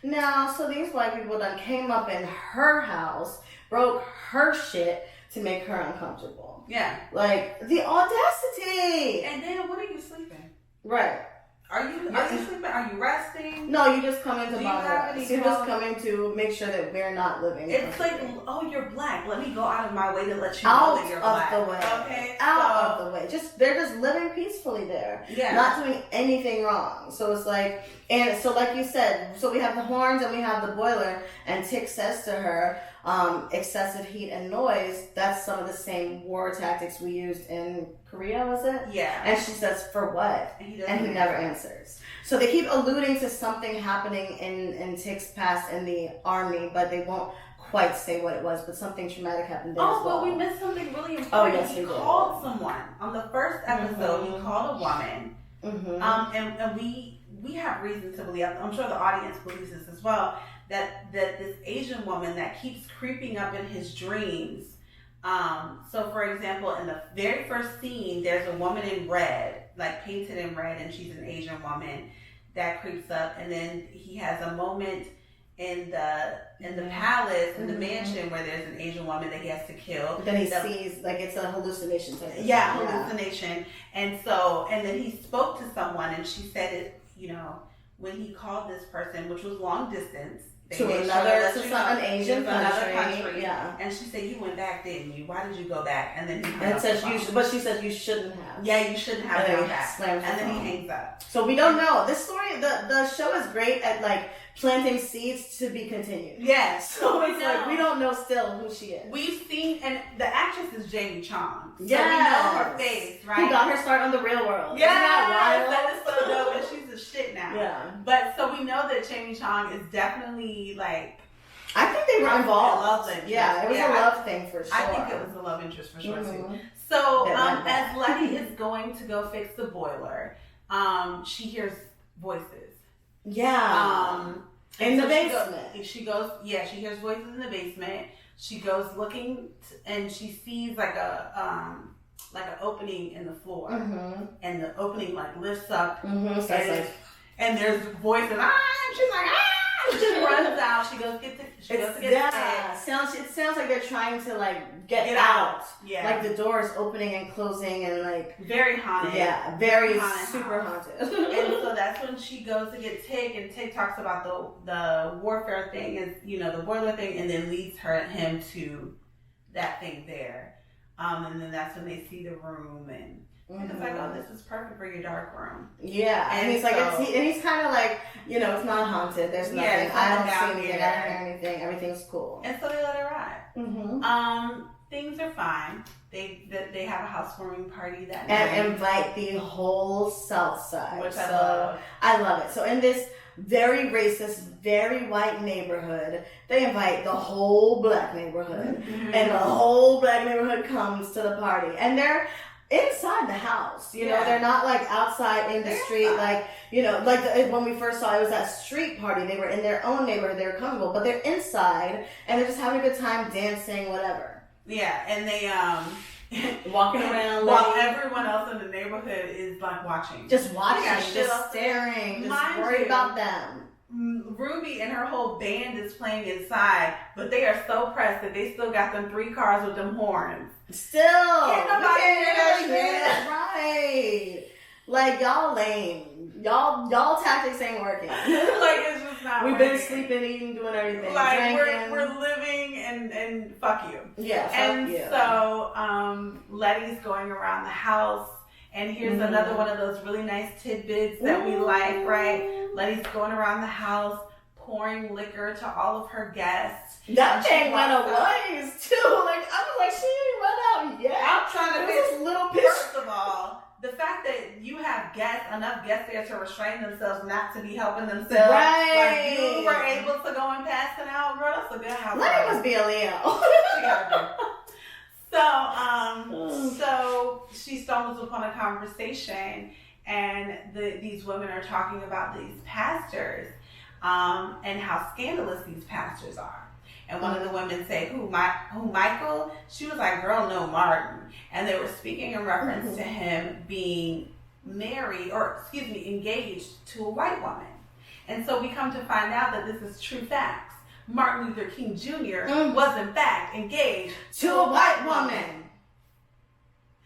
Now, so these white people done came up in her house, broke her shit to make her uncomfortable. Yeah. Like, the audacity! And then, what are you sleeping? Right. Are you sleeping? Are you resting? No, you just come in to Do you have any you just come in to make sure that we're not living. It's like, oh, you're black. Let me go out of my way to let you out know that you're black. Of the way. Okay, out of the way. They're just living peacefully there. Yeah, not doing anything wrong. So it's like, and so like you said, so we have the horns and we have the boiler, and Tick says to her, excessive heat and noise. That's some of the same war tactics we used in Korea, was it? Yeah. And she says, for what? And he never answers. So they keep alluding to something happening in Tick's past in the army, but they won't quite say what it was, but something traumatic happened there as well. But we missed something really important. Oh, yes, he called someone. On the first episode, he called a woman. And we have reason to believe, I'm sure the audience believes this as well, that this Asian woman that keeps creeping up in his dreams. So for example, in the very first scene, there's a woman in red, like painted in red, and she's an Asian woman that creeps up, and then he has a moment in the palace, in the mansion, where there's an Asian woman that he has to kill. But then he sees, like, it's a hallucination type of hallucination. And then he spoke to someone, and she said it, when he called this person, which was long distance, to an Asian country. Yeah. And she said, you went back, didn't you? Why did you go back? And then he but she said you shouldn't have. Yeah, you shouldn't have gone back. And then he hangs up. So we don't know. This story, the show is great at like planting seeds to be continued. Yes. So it's like we don't know still who she is. We've seen, and the actress is Jamie Chung. So yes. we know her face, right? Who got her start on The Real World. Yeah, that is so dope, and she's a shit now. Yeah. But so we know that Jamie Chung is definitely like, I think they were involved. Love interest. Yeah, it was a love thing for sure. I think it was a love interest for sure too. So as Letty is going to go fix the boiler, she hears voices. Yeah. In the basement. She hears voices in the basement. She goes looking, and she sees like an opening in the floor, and the opening like lifts up, and there's voices. She's like, She runs out. She goes get it sounds like they're trying to like get out. Yeah. Like the doors opening and closing and like very haunted. Yeah, very super haunted. And so that's when she goes to get Tick, and Tick talks about the warfare thing, and the boiler thing, and then leads him to that thing there. And then that's when they see the room, and it's like, oh, this is perfect for your dark room. Yeah, and he's like, he's kind of like, it's not haunted. There's nothing. I don't see anything. I don't hear anything. Everything's cool. And so they let it ride. Things are fine. They have a housewarming party that night and invite the whole South Side, which I love. I love it. So in this very racist, very white neighborhood, they invite the whole black neighborhood, and the whole black neighborhood comes to the party, and they're inside the house, they're not like outside in the street, like, when we first saw it was that street party, they were in their own neighborhood, they were comfortable, but they're inside, and they're just having a good time dancing, whatever. Yeah, and they, walking around while everyone else in the neighborhood is like watching. Just watching, just staring, just worried about them. Ruby and her whole band is playing inside, but they are so pressed that they still got them 3 cars with them horns. Still, can't nobody hear that shit. Right? Like y'all lame. Y'all tactics ain't working. Like it's just not. We've been sleeping, eating, doing everything. Like drinking. we're living and fuck you. Yeah. And so Letty's going around the house. And here's another one of those really nice tidbits that we like, right? Letty's going around the house, pouring liquor to all of her guests. That thing went a ways, too. Like, I was like, she ain't run out yet. I'm trying to fix little pitch. First of all, the fact that you have enough guests there to restrain themselves not to be helping themselves. Right. Like, you were able to go and pass it out, girl. That's a good house. Letty must be a Leo. She gotta do. So she stumbles upon a conversation, and these women are talking about these pastors, and how scandalous these pastors are. And one of the women say, who Michael? She was like, girl, no, Martin. And they were speaking in reference to him being engaged to a white woman. And so we come to find out that this is true facts. Martin Luther King Jr. was in fact engaged to a white woman.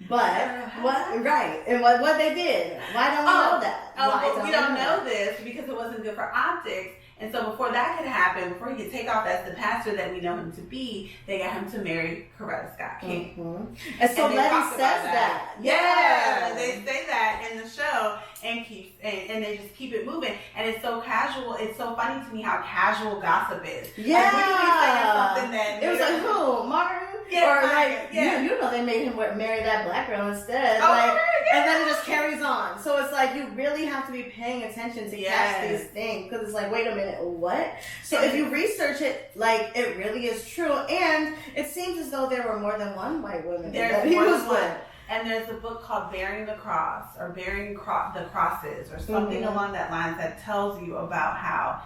But what? Right, and what they did? Why don't we know that? Well, we don't know this because it wasn't good for optics. And so before that could happen, before he could take off as the pastor that we know him to be, they got him to marry Coretta Scott King. Mm-hmm. And so Letty says that. Yeah, they say that in the show and they just keep it moving. And it's so casual. It's so funny to me how casual gossip is. Yeah. Like, we could be saying something that it was like, who? Martin? Yeah, or like, you know they made him marry that black girl instead. Oh, like, yeah. And then it just carries on. So it's like, you really have to be paying attention to catch these things. Because it's like, wait a minute, what? So if you research it, like, it really is true. And it seems as though there were more than one white woman. There's more than one. And there's a book called Bearing the Cross or Bearing the Crosses or something along that lines that tells you about how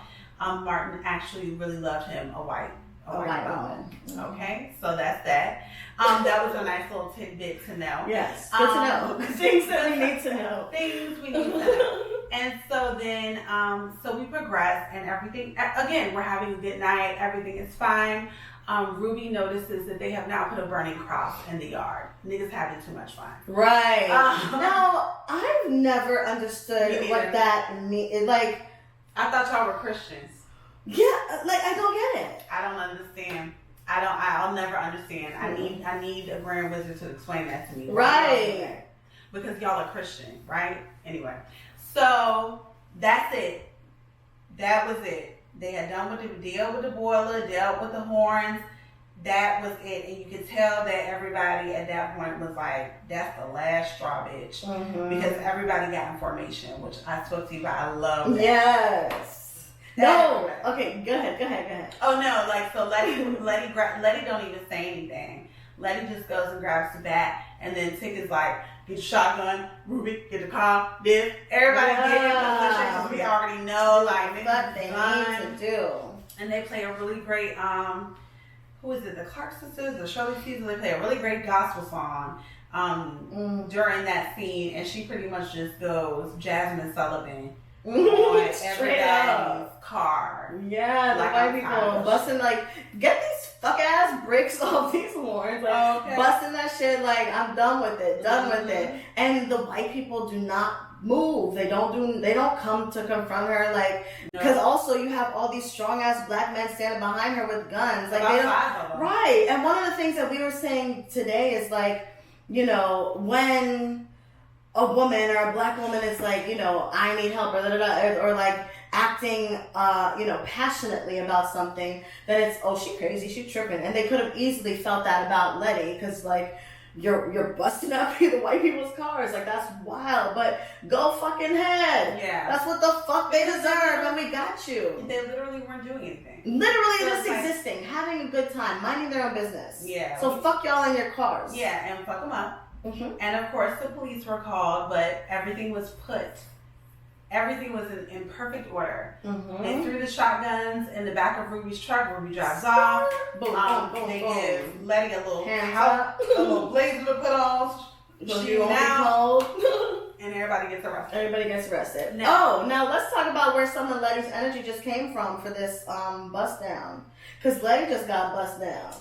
Martin actually really loved him, a white woman. Okay, so that's that. That was a nice little tidbit to know. Yes, good to know. Things that we need to know. Things we need to know. And so then, so we progress and everything. Again, we're having a good night. Everything is fine. Ruby notices that they have now put a burning cross in the yard. Niggas having too much fun. Right. Now, I've never understood what that means. Like, I thought y'all were Christians. Yeah, like, I don't get it. I don't understand. I'll never understand. I need a grand wizard to explain that to me. Right. Because y'all are Christian, right? Anyway. So that's it. That was it. They had done with the deal with the boiler, dealt with the horns. That was it. And you could tell that everybody at that point was like, that's the last straw, bitch. Mm-hmm. Because everybody got information, which I spoke to you about. I love that. Yes. No. Okay, go ahead. Oh no, like, so Letty don't even say anything. Letty just goes and grabs the bat, and then Tick is like, get your shotgun, Ruby, get the car, this. Everybody get in position because we already know, like, what they need to do. And they play a really great, who is it, the Clark sisters, the Shirley Caesar, they play a really great gospel song during that scene, and she pretty much just goes Jasmine Sullivan on everybody's car. Yeah, like white people busting, like, get these fuck ass bricks off these horns, like, busting that shit, like, I'm done with it, with it. And the white people do not move. They don't come to confront her, like, because also you have all these strong ass black men standing behind her with guns, like, they don't. Right. And one of the things that we were saying today is, like, you know, when a woman or a black woman is like, you know, I need help, or like acting, you know, passionately about something, then it's, oh, she crazy, she tripping. And they could have easily felt that about Letty, because, like, you're busting up the white people's cars, like, that's wild. But go fucking head. Yeah, that's what the fuck they deserve, and we got you. They literally weren't doing anything. Literally just existing, having a good time, minding their own business. Yeah. So fuck y'all in your cars. Yeah, and fuck them up. Mm-hmm. And of course the police were called, but everything was in perfect order. Mm-hmm. They threw the shotguns in the back of Ruby's truck. Ruby drives off. They give Letty a little a little blazer to put on. She's out. And everybody gets arrested. Now let's talk about where some of Letty's energy just came from for this bust down. Because Letty just got bust down.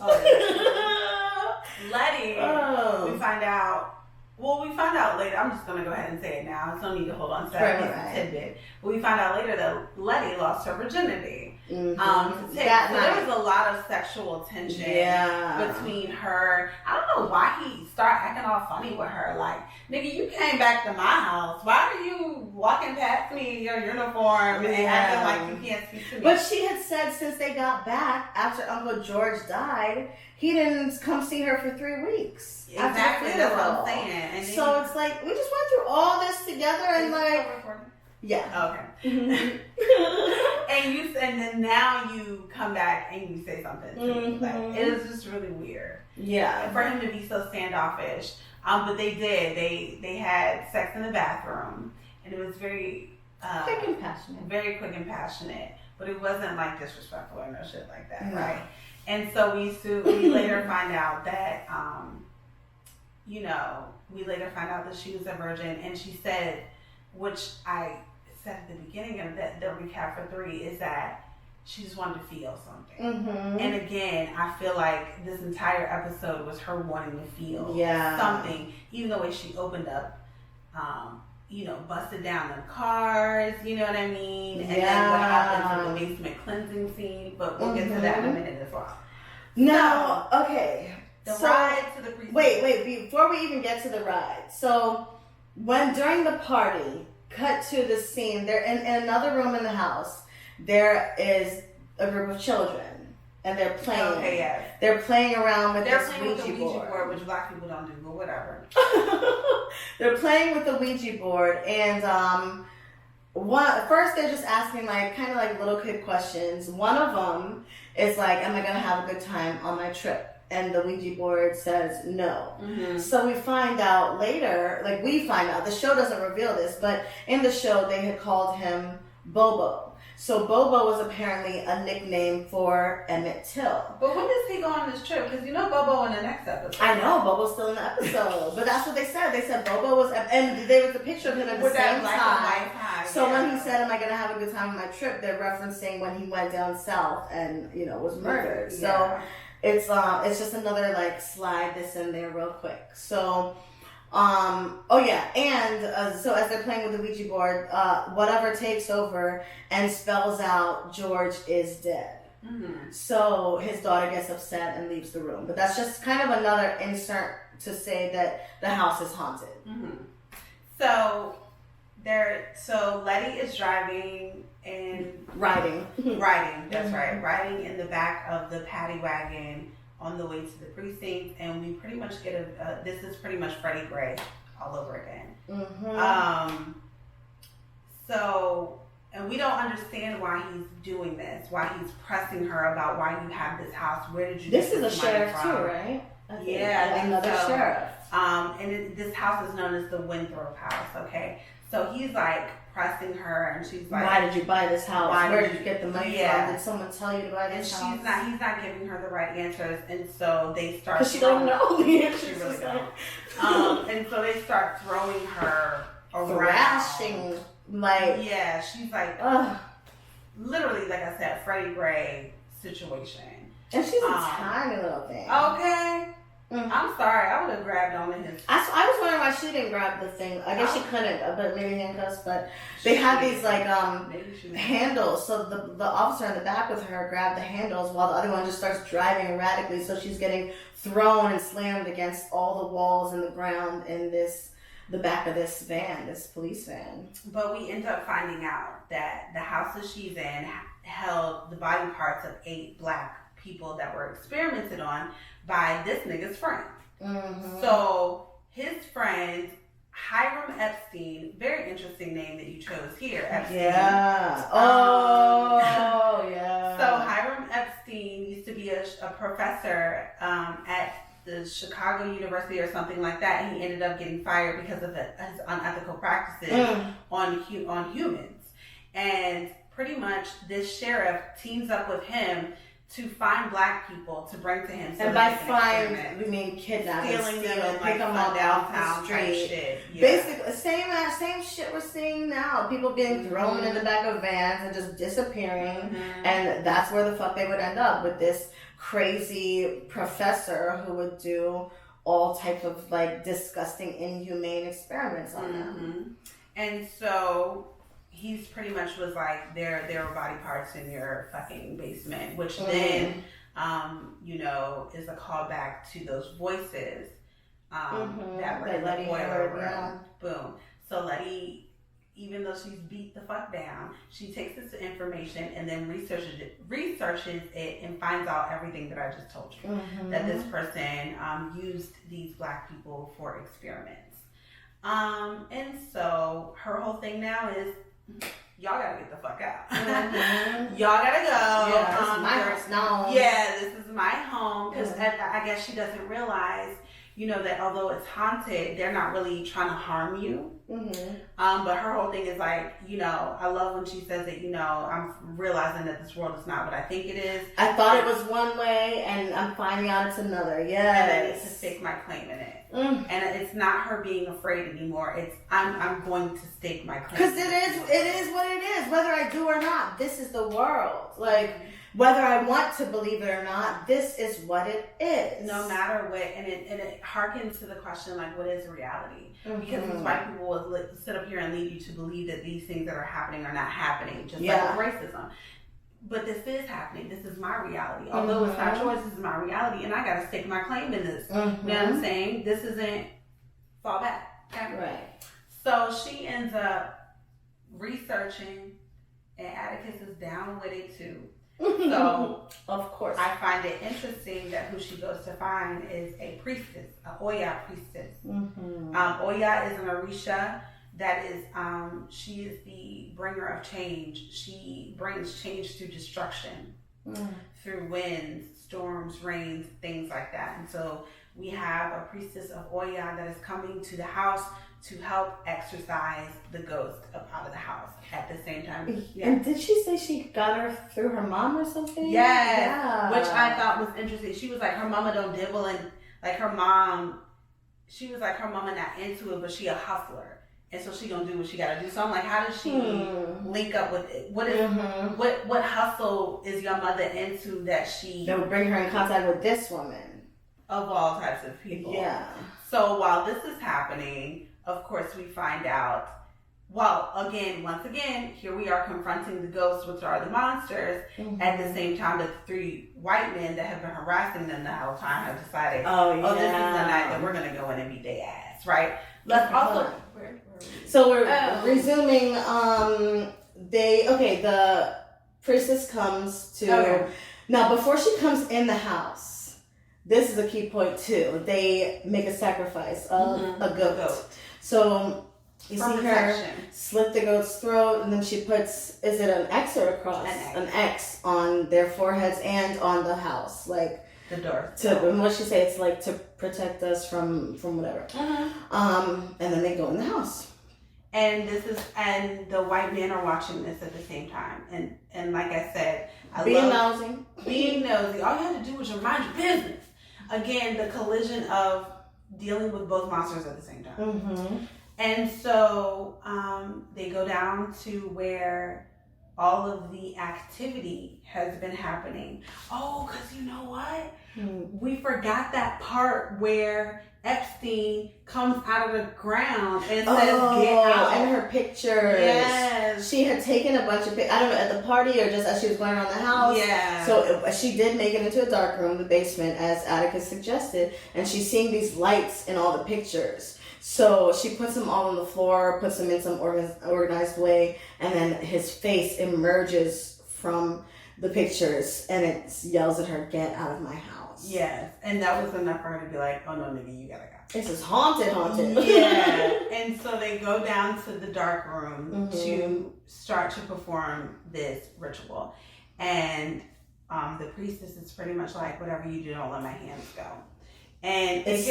Letty, we find out later. I'm just going to go ahead and say it now. There's no need to hold on to that tidbit. But we find out later that Letty lost her virginity. Mm-hmm. There was a lot of sexual tension between her. I don't know why he started acting all funny with her. Like, nigga, you came back to my house. Why are you walking past me in your uniform and acting like you can't speak to me? But she had said since they got back, after Uncle George died, he didn't come see her for 3 weeks. Exactly, that's what I'm saying. And so it's like, we just went through all this together and like... Yeah. Okay. and then now you come back and you say something to me. Like, it is just really weird. Yeah. For him to be so standoffish. But they did. They had sex in the bathroom. And it was very... quick and passionate. Very quick and passionate. But it wasn't like disrespectful or no shit like that, right? And so we later find out that, we later find out that she was a virgin, and she said, which I said at the beginning of the recap for 3, is that she just wanted to feel something. Mm-hmm. And again, I feel like this entire episode was her wanting to feel something. Even the way she opened up, busted down the cars, you know what I mean? And then what happens in the basement cleansing scene. But we'll get to that in a minute as well. No, okay. The ride to the precinct. Wait, before we even get to the ride. So, during the party, cut to the scene, they're in another room in the house. There is a group of children, and they're playing. Okay, yes. They're playing around with They're this playing with the Ouija board, which black people don't do, but whatever. They're playing with the Ouija board, and first they're just asking kind of little kid questions. One of them is like, "Am I gonna have a good time on my trip?" And the Ouija board says no. Mm-hmm. So we find out later, the show doesn't reveal this, but in the show they had called him Bobo. So Bobo was apparently a nickname for Emmett Till. But when does he go on this trip? Because Bobo in the next episode. I know, Bobo's still in the episode. But that's what they said. They said Bobo was, and there was a picture of him at the same time. So when he said, "Am I going to have a good time on my trip?" they're referencing when he went down south and, was murdered. Yeah. So it's just another slide this in there real quick. So so as they're playing with the Ouija board, whatever takes over and spells out George is dead. Mm-hmm. So his daughter gets upset and leaves the room. But that's just kind of another insert to say that the house is haunted. Mm-hmm. So Letty is driving and riding. That's right. Riding in the back of the paddy wagon on the way to the precinct, and we pretty much get this is pretty much Freddie Gray all over again. Mm-hmm. And we don't understand why he's doing this, why he's pressing her about why you have this house. Where did you? This is a sheriff too, right? Yeah, another sheriff. This house is known as the Winthrop House. Okay, so he's pressing her, and she's like, "Why did you buy this house? Where did you get the money from? Did someone tell you to buy this house?" And he's not giving her the right answers, and so they start. Because she don't know the answers. She really don't. And so they start throwing her around, thrashing. She's literally, like I said, Freddie Gray situation. And she's a tiny little thing. Okay. Mm-hmm. I'm sorry, I would have grabbed onto his. I was wondering why she didn't grab the thing. I guess she couldn't, but maybe handcuffs. But they had these handles. So the officer in the back with her grabbed the handles while the other one just starts driving erratically. So she's getting thrown and slammed against all the walls and the ground in the back of this van, this police van. But we end up finding out that the house that she's in held the body parts of 8 black people that were experimented on by this nigga's friend. Mm-hmm. So his friend, Hiram Epstein, very interesting name that you chose here, Epstein. Yeah. Yeah. So Hiram Epstein used to be a professor at the Chicago University or something like that, and he ended up getting fired because of his unethical practices on humans. And pretty much this sheriff teams up with him to find black people to bring to him. And by find, we mean kidnapping, stealing them, and pick them up off the street. Shit. Yeah. Basically, same shit we're seeing now. People being thrown in the back of vans and just disappearing, and that's where the fuck they would end up, with this crazy professor who would do all types of disgusting, inhumane experiments on them. And so he's pretty much was like, there were body parts in your fucking basement, which then, is a callback to those voices that were in the boiler room. Boom. So Letty, even though she's beat the fuck down, she takes this information and then researches it and finds out everything that I just told you. That this person used these black people for experiments. And so her whole thing now is, y'all gotta get the fuck out. Y'all gotta go. Yeah, this is my house now. Yeah, this is my home. Because I guess she doesn't realize, that although it's haunted, they're not really trying to harm you. But her whole thing is like, I love when she says that, I'm realizing that this world is not what I think it is. I thought it was one way, and I'm finding out it's another. Yes. And I need to stake my claim in it. And it's not her being afraid anymore. It's I'm going to stake my claim. Because it is what it is, whether I do or not. This is the world. Like, whether I want to believe it or not, this is what it is. No matter what, and it harkens to the question, like, what is reality? Because these white people will sit up here and lead you to believe that these things that are happening are not happening, just like with racism. But this is happening. This is my reality. Although it's not yours, this is my reality, and I got to stake my claim in this. You know what I'm saying? This isn't fall back. Okay? Right. So she ends up researching, and Atticus is down with it too. So, of course, I find it interesting that who she goes to find is a priestess, a Oya priestess. Oya is an Orisha that is, she is the bringer of change. She brings change through destruction, through winds, storms, rains, things like that. And so we have a priestess of Oya that is coming to the house to help exorcise the ghost out of the house at the same time. Yeah. And did she say she got her through her mom or something? Yes, yeah. Which I thought was interesting. She was like, her mama don't dibble, and like her mom, she was like, her mama not into it, but she a hustler. And so she gonna do what she gotta do. So I'm like, how does she link up with it? What is what hustle is your mother into that would bring her in contact with this woman? Of all types of people. Yeah. So while this is happening, of course, we find out, once again, here we are confronting the ghosts, which are the monsters, at the same time that the three white men that have been harassing them the whole time have decided, this is the night that we're going to go in and beat their ass, right? Let's also... So we're resuming, the priestess comes to... Okay. Now, before she comes in the house, this is a key point too. They make a sacrifice of a goat. So you see her slit the goat's throat, and then she puts, is it an X or a cross? An X on their foreheads and on the house, like the door. And what she say? It's like to protect us from whatever. And then they go in the house. And the white men are watching this at the same time. And like I said, being nosy. Being nosy. All you have to do is mind your business. Again, the collision of dealing with both monsters at the same time. And so they go down to where all of the activity has been happening. Oh, because you know what? We forgot that part where Epstein comes out of the ground and says, get out. And her pictures. Yes. She had taken a bunch of pictures, I don't know, at the party or just as she was going around the house. Yeah. So she did make it into a dark room, the basement, as Atticus suggested, and she's seeing these lights in all the pictures. So she puts them all on the floor, puts them in some organized way, and then his face emerges from the pictures, and it yells at her, "Get out of my house." Yes, and that was enough for her to be like, "Oh no, nigga, you gotta go." This is haunted. Yeah, and so they go down to the dark room to start to perform this ritual, and the priestess is pretty much like, "Whatever you do, don't let my hands go." And it's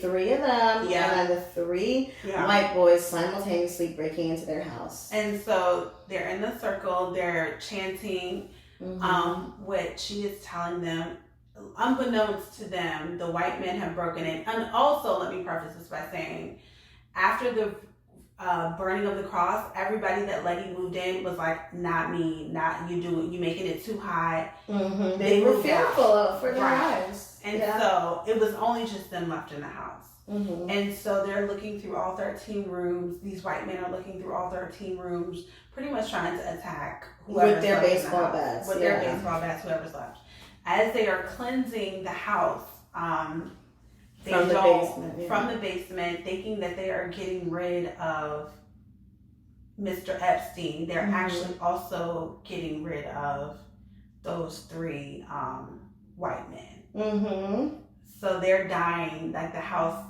three of them, and then the three white boys simultaneously breaking into their house. And so they're in the circle, they're chanting what she is telling them. Unbeknownst to them, the white men have broken in. And also, let me preface this by saying, after the burning of the cross, everybody that Letty moved in was like, "Not me, not you doing, you making it too high." They were fearful for their lives. And so it was only just them left in the house. And so they're looking through all 13 rooms. These white men are looking through all 13 rooms, pretty much trying to attack whoever's with their left baseball bats. With their baseball bats, whoever's left. As they are cleansing the house, they from the basement, thinking that they are getting rid of Mr. Epstein. They're actually also getting rid of those three white men. So they're dying. Like the house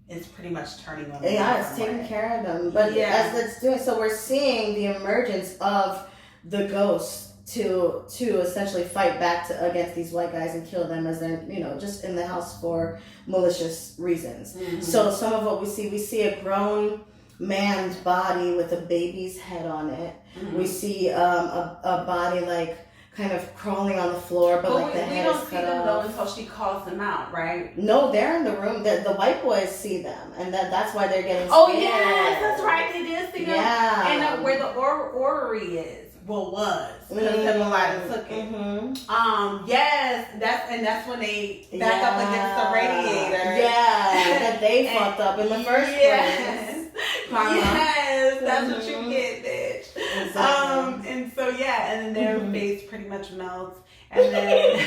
is pretty much turning on them. Yeah, it's taking care of them. But as it's doing, so we're seeing the emergence of the ghosts to essentially fight back against these white guys and kill them as they're, just in the house for malicious reasons. Mm-hmm. So some of what we see a grown man's body with a baby's head on it. Mm-hmm. We see a body like kind of crawling on the floor, but like the head is cut off. We don't see them though until she calls them out, right? No, they're in the room. The white boys see them, and that's why they're getting scared. Oh yes, that's right. They did see them. Yeah, and where the orrery is, was because Hippolyta took it. Mm-hmm. Yes, that's when they back up against the radiator. Yeah, that they fucked up in the first place. Yes, that's what you get, bitch. Exactly. And so and then their face pretty much melts, and then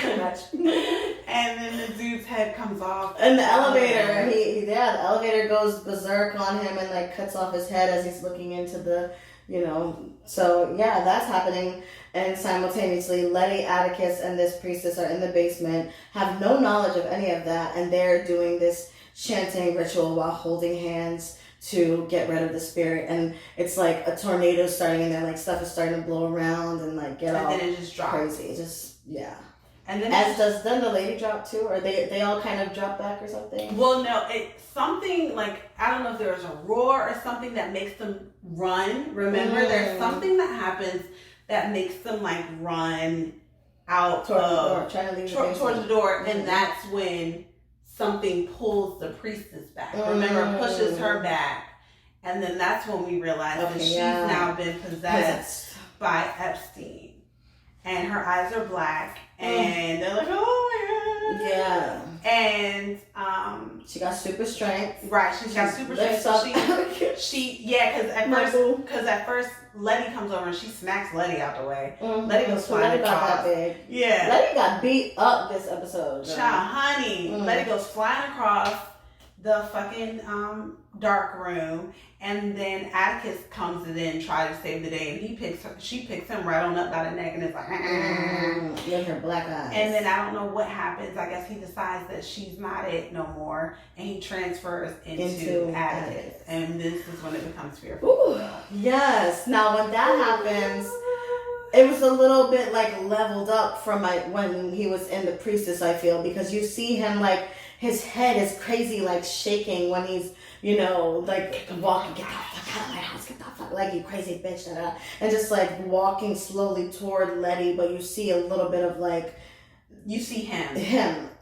and then the dude's head comes off. And the elevator, the elevator goes berserk on him and like cuts off his head as he's looking into the, So that's happening, and simultaneously, Letty, Atticus, and this priestess are in the basement, have no knowledge of any of that, and they're doing this chanting ritual while holding hands to get rid of the spirit, and it's like a tornado starting, and then like stuff is starting to blow around and like get all then it just drops. Crazy. And then does the lady drop too, or they all kind of drop back or something? Well, no, it's something like, I don't know if there's a roar or something that makes them run. Remember, there's something that happens that makes them like run out towards the door, trying to leave towards the door, and that's when something pulls the priestess back. Remember, pushes her back, and then that's when we realize that she's now been possessed by Epstein, and her eyes are black, and they're like, oh my god, yeah, and she got super strength, right? She's got super strength. So because at first Letty comes over and she smacks Letty out the way. Mm-hmm. Letty goes flying across. That big. Yeah. Letty got beat up this episode. Child, honey. Letty goes flying across the fucking dark room, and then Atticus comes in and tries to save the day, and she picks him right on up by the neck, and it's like, with her black eyes. And then I don't know what happens. I guess he decides that she's not it no more, and he transfers into Atticus, and this is when it becomes fearful. Ooh, yes. Now when that happens, it was a little bit like leveled up from when he was in the priestess, I feel, because you see him like his head is crazy, like shaking when he's, like walking, get the fuck out of my house, get the fuck, like you crazy bitch, and just like walking slowly toward Letty, but you see a little bit of like, you see him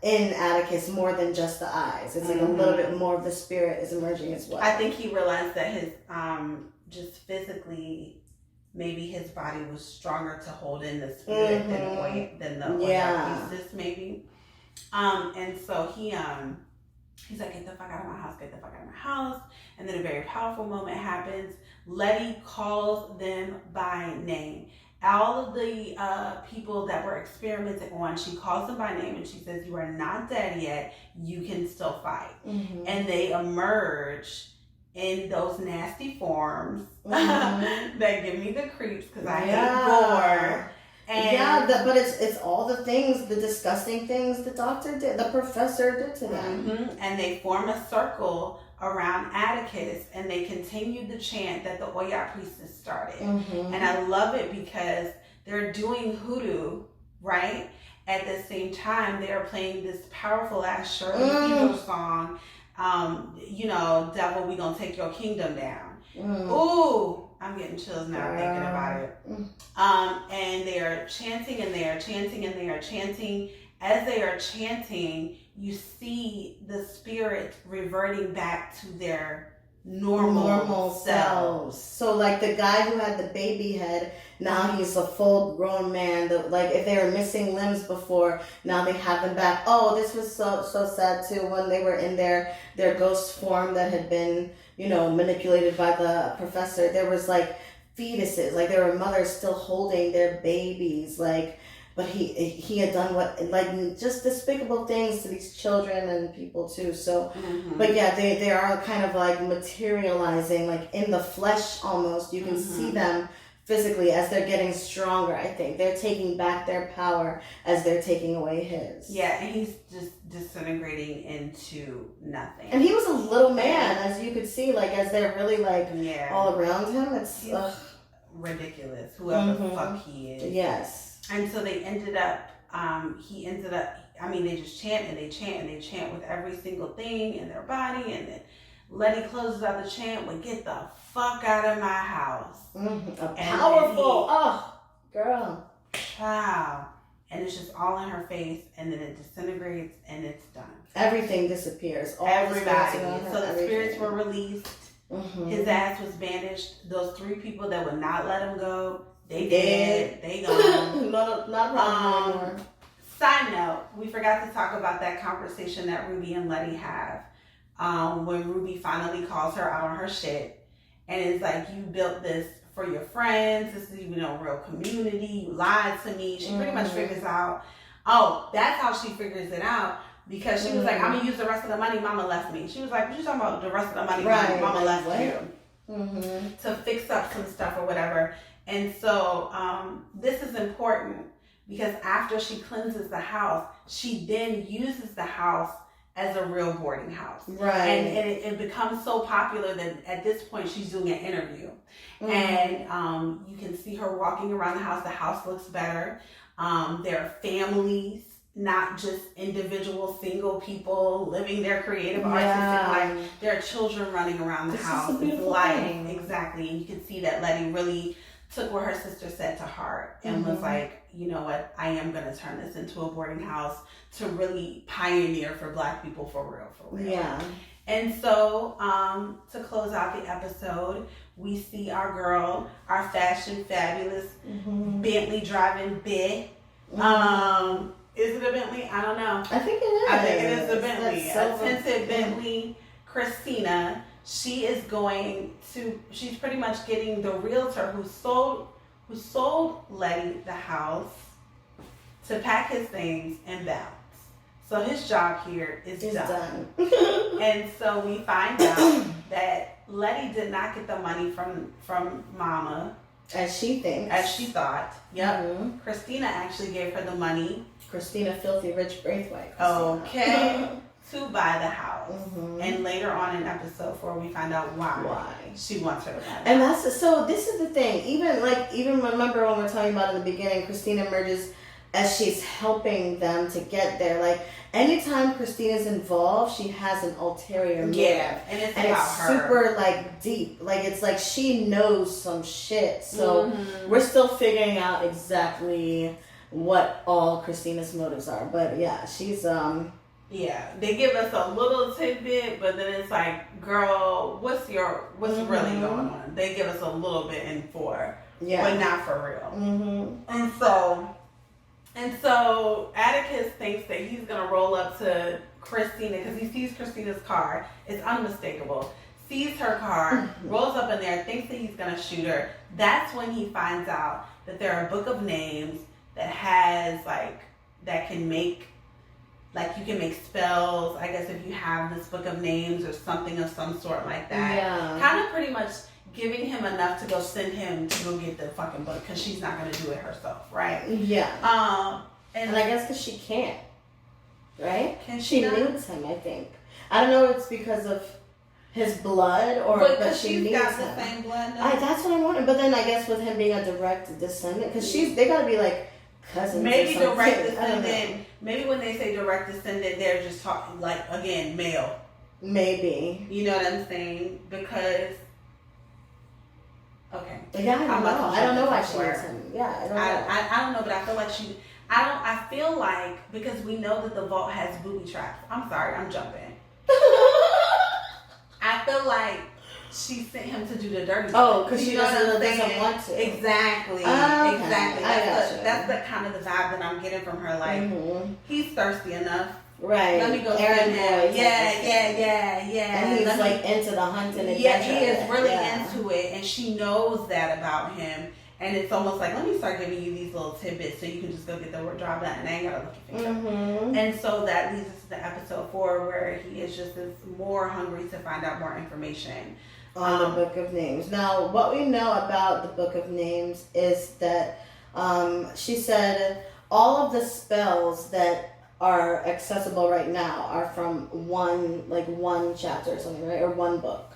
in Atticus more than just the eyes. It's like a little bit more of the spirit is emerging as well. I think he realized that his just physically, maybe his body was stronger to hold in the spirit than the priestess, maybe. And so he's like, get the fuck out of my house, get the fuck out of my house. And then a very powerful moment happens. Letty calls them by name. All of the people that were experimented on, she calls them by name and she says, you are not dead yet, you can still fight. Mm-hmm. And they emerge in those nasty forms that give me the creeps because I hate gore. And but it's all the things, the disgusting things the doctor did, the professor did to them. Mm-hmm. And they form a circle around Atticus, and they continue the chant that the Oya priestess started. Mm-hmm. And I love it because they're doing hoodoo, right? At the same time, they are playing this powerful ass Shirley Caesar song. Devil, we gonna take your kingdom down. Ooh. I'm getting chills now thinking about it. And they are chanting and they are chanting and they are chanting. As they are chanting, you see the spirit reverting back to their normal selves. So like the guy who had the baby head, now he's a full grown man. Like if they were missing limbs before, now they have them back. Oh, this was so sad too when they were in their ghost form that had been, manipulated by the professor. There was like fetuses, like there were mothers still holding their babies, like, but he had done just despicable things to these children and people too. So, but yeah, they are kind of like materializing, like in the flesh almost. You can see them physically as they're getting stronger. I think they're taking back their power as they're taking away his. Yeah, and he's just disintegrating into nothing. And he was a little man, as you could see, like as they're really like all around him. It's ridiculous. Whoever the fuck he is. Yes. And so they ended up, they just chant and they chant and they chant with every single thing in their body. And then Letty closes out the chant with, "Get the fuck out of my house." A powerful, girl. Wow. And it's just all in her face, and then it disintegrates, and it's done. Everything disappears. Everybody. So the everything. spirits were released. His ass was bandaged. Those 3 people that would not let him go, they did. They gone. not a problem anymore. Side note, we forgot to talk about that conversation that Ruby and Letty have when Ruby finally calls her out on her shit, and it's like, "You built this for your friends. This is even a real community. You lied to me." She pretty much figures out, that's how she figures it out, because she was like, "I'm gonna use the rest of the money Mama left me." She was like, "What you talking about the rest of the money Mama left you to fix up some stuff or whatever?" And so this is important, because after she cleanses the house, she then uses the house as a real boarding house. Right. And it becomes so popular that at this point she's doing an interview. And you can see her walking around the house. The house looks better. There are families, not just individual single people living their creative artistic life. There are children running around the house. Is a beautiful thing. Exactly. And you can see that Letty really took what her sister said to heart and was like, "You know what, I am going to turn this into a boarding house to really pioneer for Black people for real. Yeah. And so to close out the episode, we see our girl, our fashion fabulous Bentley driving bit. Is it a Bentley? I don't know. I think it is. I think it is a Bentley. A tinted Bentley. Christina, she's pretty much getting the realtor who sold Letty the house to pack his things and bounce. So his job here is done. And so we find out that Letty did not get the money from Mama. As she thinks. As she thought. Yep. Christina actually gave her the money. Christina, filthy rich Braithwaite. Okay. To buy the house. And later on in episode 4, we find out why she wants her to buy the house. And this is the thing. Even remember when we're talking about in the beginning, Christina emerges as she's helping them to get there. Like, anytime Christina's involved, she has an ulterior motive. Yeah, and it's about her. Super, like, deep. Like, it's like she knows some shit. So we're still figuring out exactly what all Christina's motives are. But yeah, she's yeah, they give us a little tidbit, but then it's like, girl, what's really going on? They give us a little bit in 4, but not for real. And so Atticus thinks that he's gonna roll up to Christina because he sees Christina's car. It's unmistakable. Sees her car, rolls up in there, thinks that he's gonna shoot her. That's when he finds out that there are a book of names that has that can make. Like, you can make spells, I guess, if you have this book of names or something of some sort like that. Yeah. Kind of pretty much giving him enough to go send him to go get the fucking book, because she's not going to do it herself, right? Yeah. And I guess because she can't, right? She needs him, I think. I don't know if it's because of his blood or but she needs got him. The same blood. No? That's what I'm wondering. But then I guess with him being a direct descendant, because they got to be like cousins. Maybe direct descendant. Maybe when they say direct descendant, they're just talking, like, again, male. Maybe. You know what I'm saying? Because, okay. Yeah, I don't know why she needs him. Yeah, I don't know. I don't know, but I feel like I feel like, because we know that the vault has booby traps. I'm sorry, I'm jumping. I feel like she sent him to do the dirty stuff. Because she doesn't want to. Exactly. Okay. Exactly. That's the kind of the vibe that I'm getting from her. Like, he's thirsty enough. Right. Let me go spend him. Yeah. And he's like into the hunting and yeah, he is really into it, and she knows that about him. And it's almost like, let me start giving you these little tidbits so you can just go get the job done, and I ain't gotta look your finger. And so that leads us to the episode 4, where he is just more hungry to find out more information on the Book of Names. Now, what we know about the Book of Names is that she said all of the spells that are accessible right now are from one chapter or something, right? Or one book.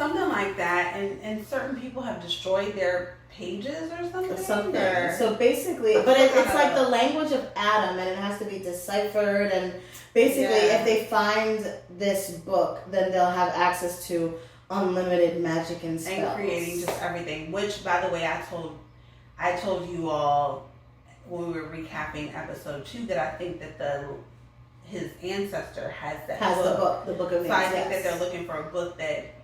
Something like that, and certain people have destroyed their pages or something. So basically, but it's like the language of Adam, and it has to be deciphered. And basically, if they find this book, then they'll have access to unlimited magic and spells. And creating just everything. Which, by the way, I told you all when we were recapping episode 2 that I think that his ancestor has the book of names. So I think that they're looking for a book that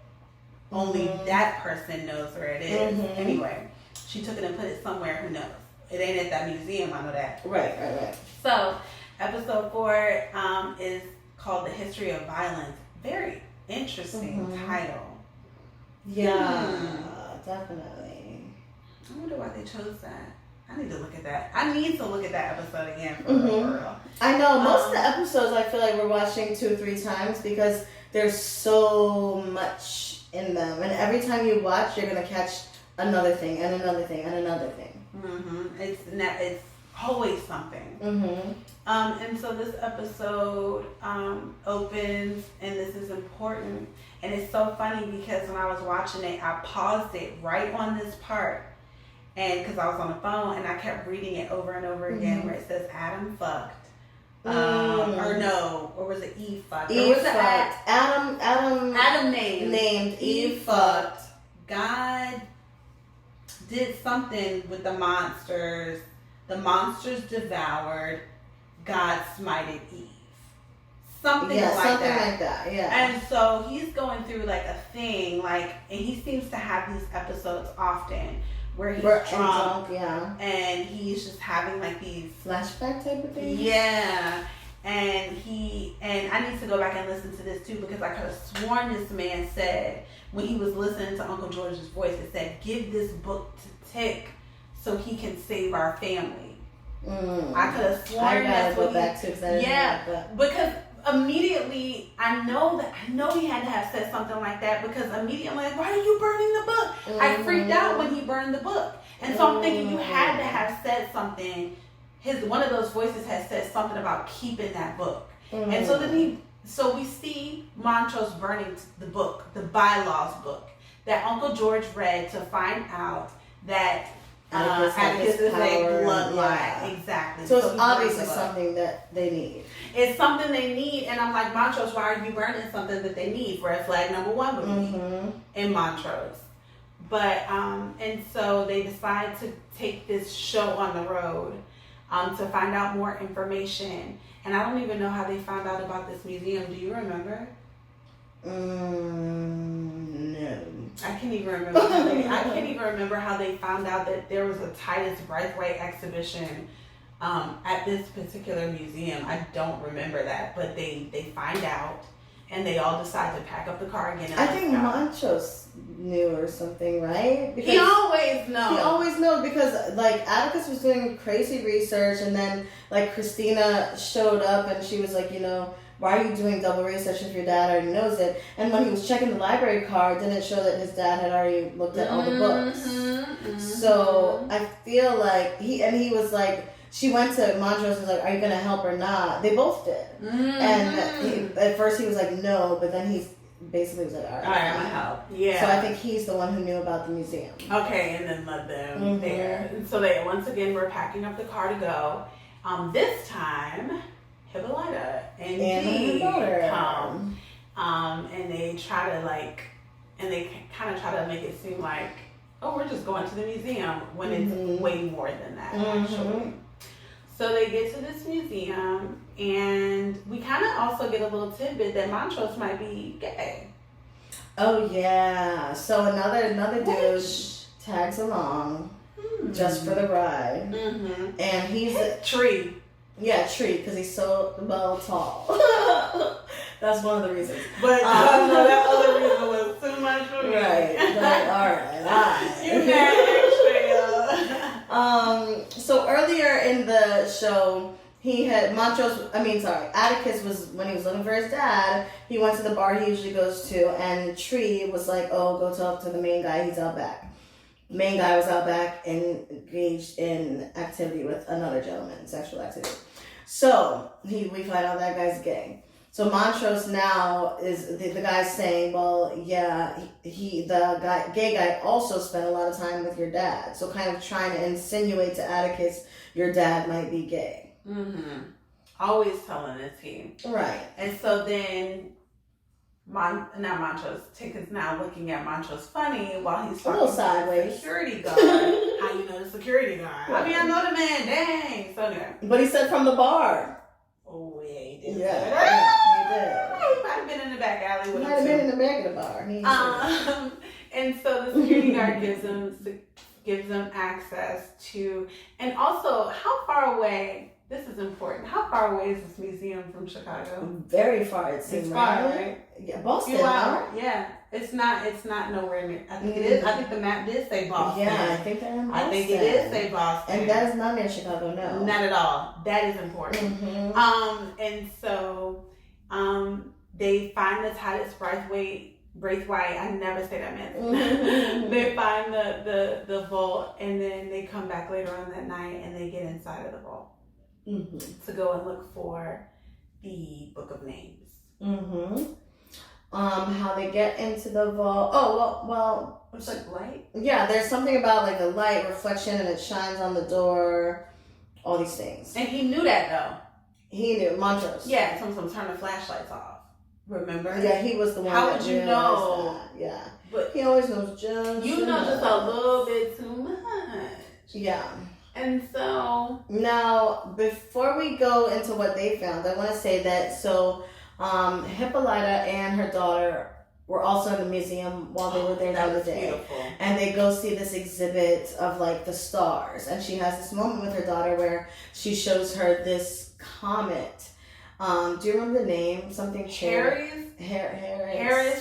only that person knows where it is. Mm-hmm. Anyway, she took it and put it somewhere. Who knows? It ain't at that museum. I know that. Right. So, episode 4 is called "The History of Violence." Very interesting title. Yeah, definitely. I wonder why they chose that. I need to look at that. I need to look at that episode again for real. I know most of the episodes I feel like we're watching 2 or 3 times because there's so much in them, and every time you watch, you're gonna catch another thing and another thing and another thing. It's always something. And so this episode opens, and this is important, and it's so funny because when I was watching it, I paused it right on this part, and because I was on the phone, and I kept reading it over and over again, where it says Adam fucked. Or was it Eve fucked? Eve fucked. Adam named Eve fucked. God did something with the monsters. The monsters devoured. God smited Eve. Something like that. Yeah. And so he's going through like a thing, and he seems to have these episodes often where he's drunk, and he's just having like these flashback type of things. Yeah. And I need to go back and listen to this too, because I could have sworn this man said when he was listening to Uncle George's voice, it said, "Give this book to Tick so he can save our family." I could have sworn that's what because immediately I know he had to have said something like that, because immediately I'm like, why are you burning the book? I freaked out when he burned the book, and so I'm thinking you had to have said something. One of those voices has said something about keeping that book, and so we see Montrose burning the book, the bylaws book that Uncle George read to find out that Atticus is a bloodline. Exactly. So it's obviously something that they need. It's something they need, and I'm like, Montrose, why are you burning something that they need? Red flag number 1 would be in Montrose. But and so they decide to take this show on the road to find out more information. And I don't even know how they found out about this museum. Do you remember? No. I can't even remember how they found out that there was a Titus Braithwaite exhibition at this particular museum. I don't remember that, but they find out, and they all decide to pack up the car again. And I think Montrose knew or something, right? Because he always knows. He always knows, because like Atticus was doing crazy research, and then like Christina showed up, and she was like, why are you doing double research if your dad already knows it? And when he was checking the library card, didn't show that his dad had already looked at all the books. So I feel like he was like, she went to Montrose and was like, are you going to help or not? They both did. And at first he was like, no, but then he basically was like, all right, I'm going to help. Yeah. So I think he's the one who knew about the museum. Okay, and then led them there. And so they, once again, were packing up the car to go. This time, Hippolyta and Dee come. And they try to kind of try to make it seem like, oh, we're just going to the museum, when it's way more than that, actually. So they get to this museum, and we kind of also get a little tidbit that Montrose might be gay. Oh yeah. So another dude tags along just for the ride, and he's a Tree. Yeah, Tree, because he's so tall. That's one of the reasons. But no, that other reason was too much for me. Right. Like, all right. You mad extra. So earlier in the show, Atticus was, when he was looking for his dad, he went to the bar he usually goes to, and Tree was like, oh, go talk to the main guy, he's out back. The main guy was out back and engaged in activity with another gentleman, sexual activity. So we find out that guy's gay. So Montrose now is the guy's saying, well, yeah, the gay guy also spent a lot of time with your dad. So kind of trying to insinuate to Atticus your dad might be gay. Mm-hmm. Always telling the team. Right. And so then Tick is now looking at Montrose funny while he's talking a little sideways. To the security guard. How you know the security guard? Right. I mean, I know the man. Dang. So anyway. But he said from the bar. Oh, yeah, he did. Yeah, He did. He might have been in the back alley with him. Might have been in the back of the bar. And so the security guard gives them access to, and also how far away. This is important. How far away is this museum from Chicago? Very far, it seems. It's far, right? Yeah, Boston. Yeah. It's not nowhere near. I think it is. I think the map did say Boston. Yeah, I think they're in Boston. I think it did say Boston. And that is not near Chicago, no. Not at all. That is important. Mm-hmm. And so, they find the Titus Braithwaite. I never say that man's name. They find the vault, and then they come back later on that night, and they get inside of the vault. Mm-hmm. To go and look for the Book of Names. Mm-hmm. How they get into the vault. Oh, well. It's like light? Yeah, there's something about like the light reflection and it shines on the door. All these things. And he knew that though. He knew. Montrose. Yeah, some turn the flashlights off. Remember? Yeah, he was the one. How would you know? That. Yeah. But he always knows just. You know just a little bit too much. Yeah. And so now, before we go into what they found, I want to say that Hippolyta and her daughter were also in the museum while they were there the other day. Beautiful. And they go see this exhibit of like the stars, and she has this moment with her daughter where she shows her this comet. Do you remember the name? Something Harry's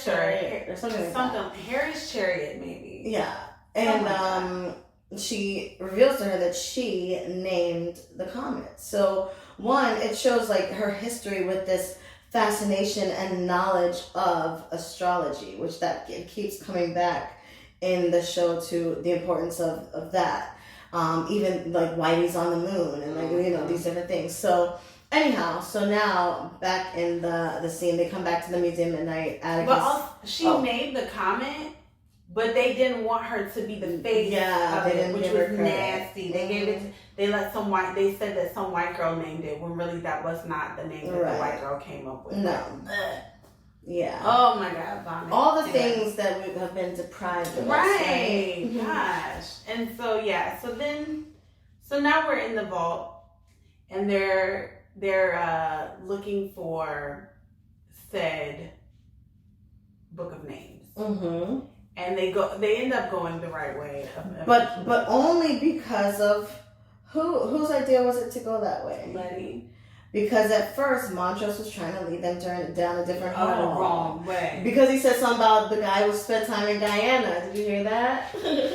Chariot or something like that. Harry's Chariot, maybe. Yeah, and she reveals to her that she named the comet. So one, it shows like her history with this fascination and knowledge of astrology, which that it keeps coming back in the show to the importance of that. Even like Whitey's on the moon and like these different things. So anyhow, so now back in the scene, they come back to the museum at night. Atticus, but also, she named the comet. But they didn't want her to be the face of it, which was nasty. They gave it. They said that some white girl named it, when really that was not the name that the white girl came up with. No. Yeah. Oh my God, vomit. All the things that we have been deprived of. Right. Gosh. And so so now we're in the vault, and they're looking for said Book of Names. Mm-hmm. And they end up going the right way. But only because of whose idea was it to go that way? Letty. Because at first Montrose was trying to lead them down a different hole. Wrong way. Because he said something about the guy who spent time in Guyana. Did you hear that?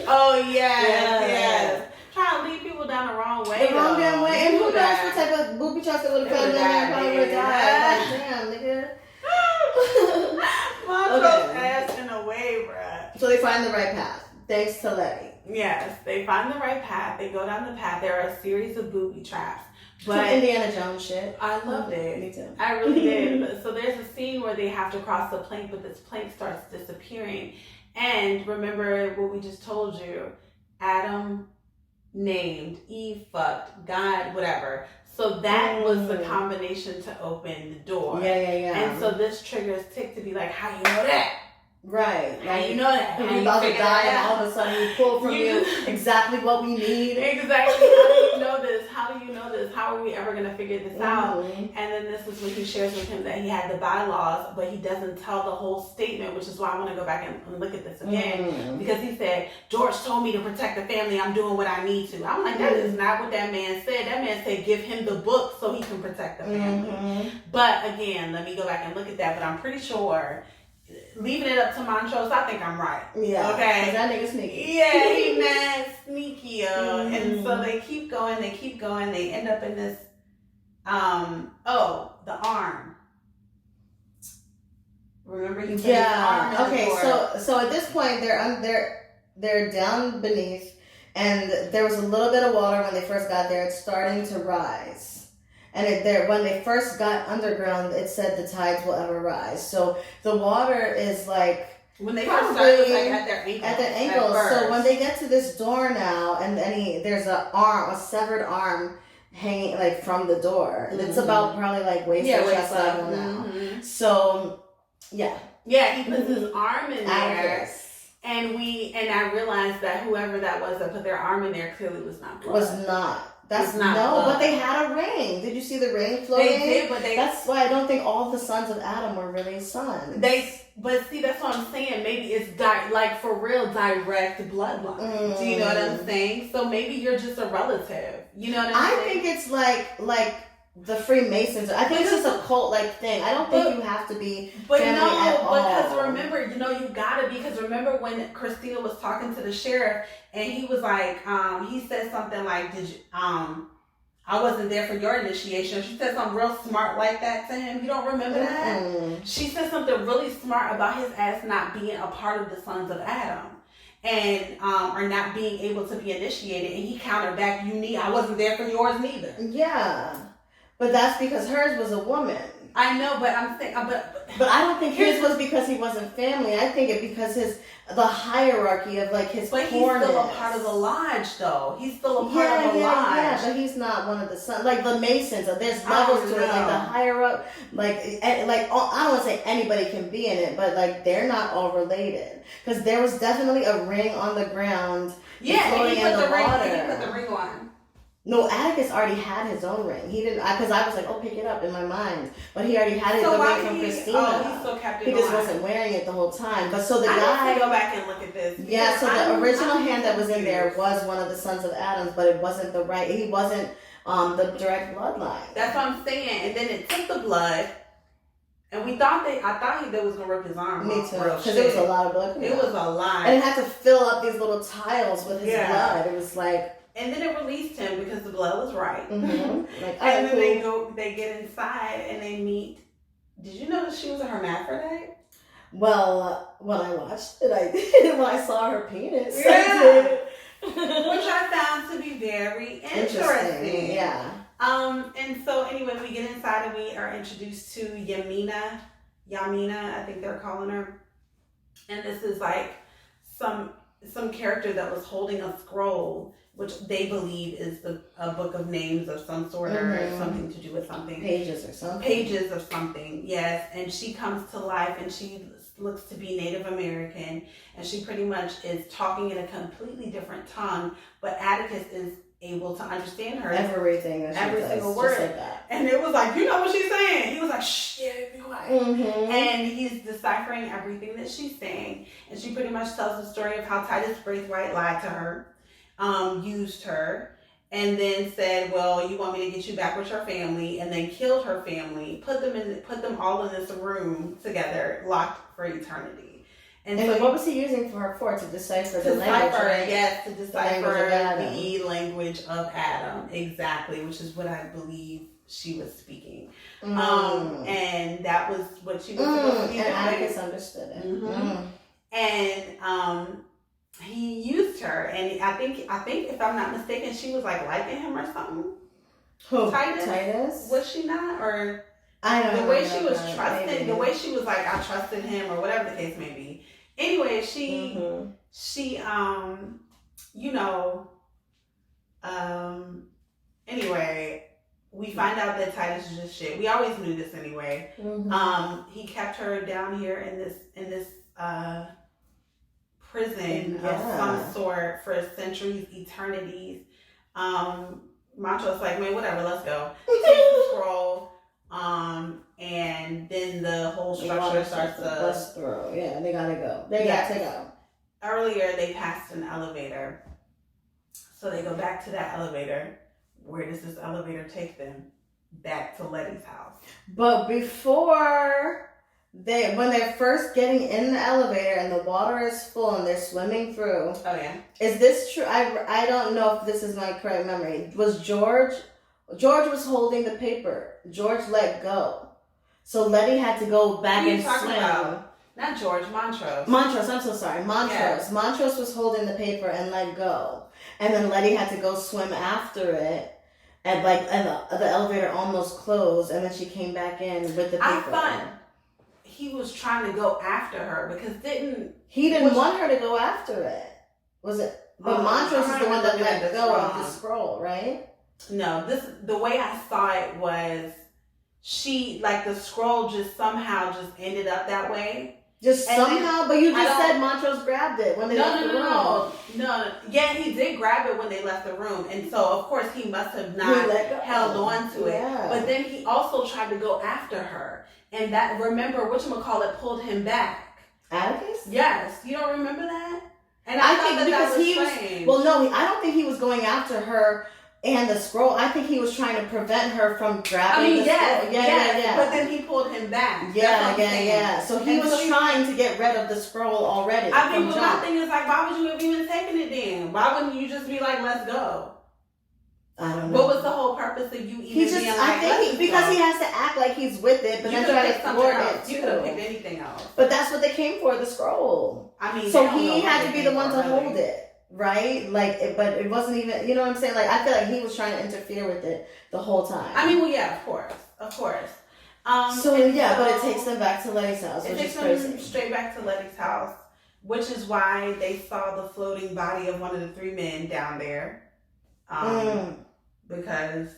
Oh yes. Trying to lead people down the wrong way. The wrong damn way. And who knows what type of booby traps that would have come down and probably would have died. Like, damn, nigga. Montrose ass in a way, bruh. So they find the right path, thanks to Letty. Yes, they find the right path. They go down the path. There are a series of booby traps. But some Indiana Jones shit. I loved it. Me too. I really did. So there's a scene where they have to cross the plank, but this plank starts disappearing. And remember what we just told you. Adam named, Eve fucked, God, whatever. So that was the combination to open the door. Yeah. And so this triggers Tick to be like, how you know that? Right. How you know that? How you about to die and all of a sudden we pull from you exactly what we need. Exactly. How do you know this? How do you know this? How are we ever going to figure this out? And then this is when he shares with him that he had the bylaws, but he doesn't tell the whole statement, which is why I want to go back and look at this again. Because he said, George told me to protect the family. I'm doing what I need to. I'm like, that is not what that man said. That man said, give him the book so he can protect the family. But again, let me go back and look at that. But I'm pretty sure, leaving it up to Montrose, I think I'm right. Yeah. Okay. That nigga sneaky. Yeah, he mad sneaky, And so they keep going. They end up in this, the arm. Remember he put his arm in the door. So at this point they're down beneath, and there was a little bit of water when they first got there. It's starting to rise. And when they first got underground, it said the tides will ever rise. So the water is like when they first started, it was like at their ankles. At their ankles. So when they get to this door now, and then there's a severed arm hanging like from the door. Mm-hmm. It's about probably like waist or chest level now. Mm-hmm. So yeah, he puts his arm in there. And I realized that whoever that was that put their arm in there clearly was not blood. Was not. That's not blood. But they had a ring. Did you see the ring floating? They did, but that's why I don't think all the sons of Adam were really sons. But see, that's what I'm saying. Maybe it's like for real direct bloodline. Do you know what I'm saying? So maybe you're just a relative. You know what I'm saying? I think it's like the Freemasons. I think it's just a cult-like thing. I don't think you have to be family at all. Because remember, you gotta be. Because remember when Christina was talking to the sheriff, and he was like, he said something like, "Did you, I wasn't there for your initiation." She said something real smart like that to him. You don't remember that? She said something really smart about his ass not being a part of the sons of Adam. And or not being able to be initiated. And he countered back, I wasn't there for yours neither. Yeah. But that's because hers was a woman. I know, but I'm saying, but I don't think his was because he wasn't family. I think it because the hierarchy of like his. But poorness. He's still a part of the lodge, though. He's still a part of the lodge. Yeah, but he's not one of the sons. Like the Masons, there's levels to it. Like the higher up, like I don't want to say anybody can be in it, but like they're not all related. Because there was definitely a ring on the ground. Yeah, floating in the water. He put the ring on. No, Atticus already had his own ring. He didn't, because I was like, pick it up in my mind. But he already had the ring from Christina. He still kept it He just wasn't wearing it the whole time. But so the guy. I have to go back and look at this. Yeah, so the original hand that was in there was one of the sons of Adam, but it wasn't he wasn't the direct bloodline. That's what I'm saying. And then it took the blood. And I thought they was gonna rip his arm. Me too, because it was a lot of blood. It was a lot, and it had to fill up these little tiles with his blood. It was like. And then it released him because the blood was right. Mm-hmm. And then they get inside and they meet. Did you know that she was a hermaphrodite? Well, when I watched it, I did. When I saw her penis, yeah. I did. Which I found to be very interesting. Yeah. And so anyway, we get inside and we are introduced to Yamina, I think they're calling her. And this is like some character that was holding a scroll, which they believe is a book of names of some sort or something to do with something. Pages or something, yes. And she comes to life and she looks to be Native American and she pretty much is talking in a completely different tongue, but Atticus is able to understand her. Everything that she every does, single word. Like that. And it was like, you know what she's saying? He was like, shh, yeah, be quiet. Mm-hmm. And he's deciphering everything that she's saying. And she pretty much tells the story of how Titus Braithwaite lied to her. Used her, and then said, well, you want me to get you back with your family, and then killed her family, put them all in this room together, locked for eternity. And so what was he using to decipher the language? Yes, to decipher the language of Adam, exactly, which is what I believe she was speaking. And that was what she was supposed to be doing. And Atticus understood it. Mm-hmm. And he used her, and I think if I'm not mistaken, she was like liking him or something. Who? Titus? Was she not? Or I don't know. The way she was trusting, the way she was like, I trusted him, or whatever the case may be. Anyway, anyway, we find out that Titus is just shit. We always knew this anyway. Mm-hmm. He kept her down here in this prison of some sort for centuries, eternities. Montro's like, man, whatever, let's go. Take the scroll, and then the whole structure starts to bust through. Yeah, they gotta go. They got to go. Earlier, they passed an elevator, so they go back to that elevator. Where does this elevator take them? Back to Letty's house. But before. When they're first getting in the elevator and the water is full and they're swimming through. Oh yeah. Is this true? I don't know if this is my correct memory. Was George was holding the paper. George let go. So Letty had to go back and swim. About? Not George, Montrose. I'm so sorry. Montrose. Yeah. Montrose was holding the paper and let go. And then Letty had to go swim after it. and the elevator almost closed, and then she came back in with the paper. I thought he was trying to go after her because he didn't want her to go after it. Was it? But Montrose is the one that let go of the scroll, right? No, the way I saw it was the scroll just somehow just ended up that way. Just and somehow, but you just said Montrose grabbed it when they left the room. No. Yeah, he did grab it when they left the room. And so, of course, he must have not held on to it. But then he also tried to go after her. And that, remember, whatchamacallit pulled him back. Atticus? Yes. You don't remember that? And I thought that was strange. Well, no, I don't think he was going after her and the scroll. I think he was trying to prevent her from grabbing the scroll. Yeah. But then he pulled him back. Yeah. So he was trying to get rid of the scroll already. I mean, my thing is why would you have even taken it then? Why wouldn't you just be like, let's go? I don't know. What was the whole purpose of you even being like, because he has to act like he's with it, but then try to thwart it too. You could have picked anything else. But that's what they came for, the scroll. I mean, so he had to be the one to hold it. Right? But it wasn't even, you know what I'm saying? I feel like he was trying to interfere with it the whole time. I mean, well, yeah, of course. But it takes them back to Letty's house, which is crazy. It takes them straight back to Letty's house, which is why they saw the floating body of one of the three men down there. Because,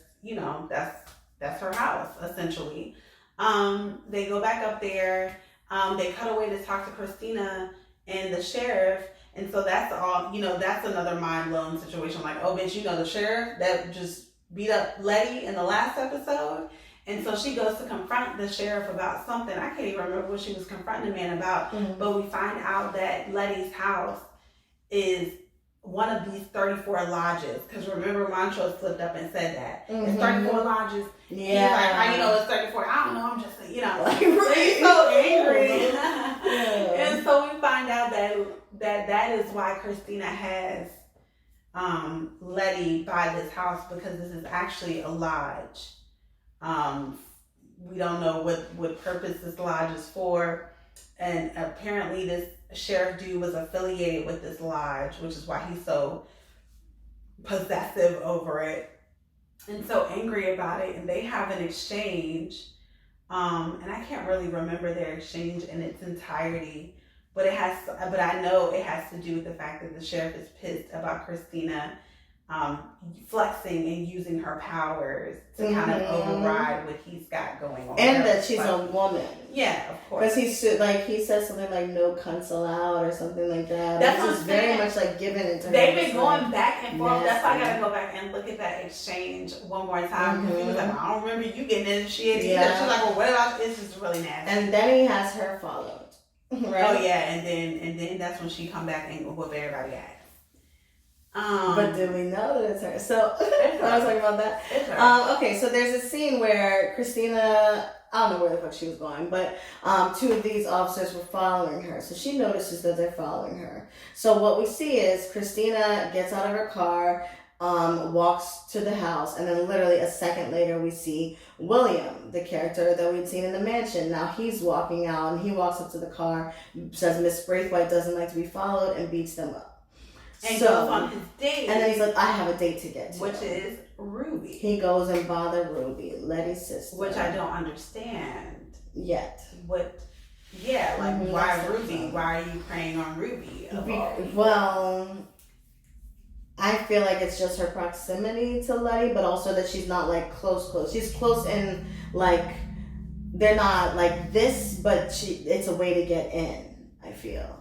that's her house, essentially. They go back up there. They cut away to talk to Christina and the sheriff. And so that's all, that's another mind-blowing situation. Like, oh, bitch, the sheriff that just beat up Letty in the last episode? And so she goes to confront the sheriff about something. I can't even remember what she was confronting the man about. Mm-hmm. But we find out that Letty's house is one of these 34 lodges. Because remember, Montrose slipped up and said that. Mm-hmm. It's 34 lodges. Yeah. He's like, how you know it's 34? I don't know. I'm just, he's so angry. And so we find out that is why Christina has Letty buy this house, because this is actually a lodge. We don't know what purpose this lodge is for. And apparently this sheriff dude was affiliated with this lodge, which is why he's so possessive over it and so angry about it. And they have an exchange. And I can't really remember their exchange in its entirety, but I know it has to do with the fact that the sheriff is pissed about Christina flexing and using her powers to kind of override what he's got going on. And that she's a woman. Yeah, of course. Because he says something like "no cunts allowed" or something like that. That's just very much giving it to her. They've been going back and forth. That's why I gotta go back and look at that exchange one more time, because he was like, I don't remember you getting in shit. Yeah. She's like, well, what about this? Is really nasty. And then he has her followed. Right? Oh yeah, and then that's when she come back and whoop everybody ass. But do we know that it's her? So I was talking about that. It's her. Okay, so there's a scene where Christina, I don't know where the fuck she was going, but two of these officers were following her. So she notices that they're following her. So what we see is Christina gets out of her car, walks to the house, and then literally a second later we see William, the character that we'd seen in the mansion. Now he's walking out, and he walks up to the car, says Miss Braithwaite doesn't like to be followed, and beats them up. And goes on his date. And then he's like, I have a date to get to. Which is Ruby. He goes and bothers Ruby, Letty's sister. Which I don't understand. Yet. Why Ruby? Why are you preying on Ruby? Well, I feel like it's just her proximity to Letty, but also that she's not close. She's close in they're not this, but it's a way to get in, I feel.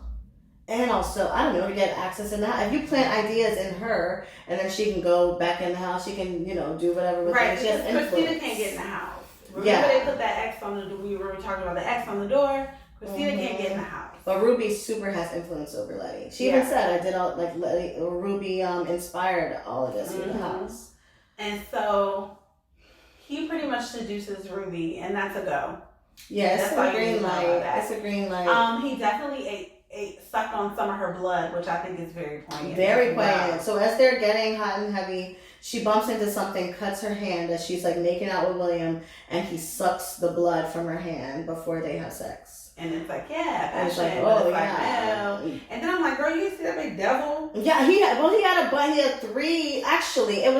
And also, I don't know, to get access in the house. If you plant ideas in her, and then she can go back in the house, she can, do whatever with right, it. She has influence. Christina can't get in the house. Remember they put that X on the door? We were talking about the X on the door. Christina can't get in the house. But Ruby super has influence over Letty. She even said, I did all, Letty, Ruby inspired all of this in the house. And so, he pretty much seduces Ruby, and that's a go. Yeah, it's a green light. It's a green light. He definitely sucked on some of her blood, which I think is very poignant. Very poignant. So as they're getting hot and heavy, she bumps into something, cuts her hand as she's making out with William, and he sucks the blood from her hand before they have sex. And it's like, yeah, And it's passion. like, But oh, it's like, yeah. no. And then I'm like, girl, you see that big devil? Yeah, he had 3, actually, it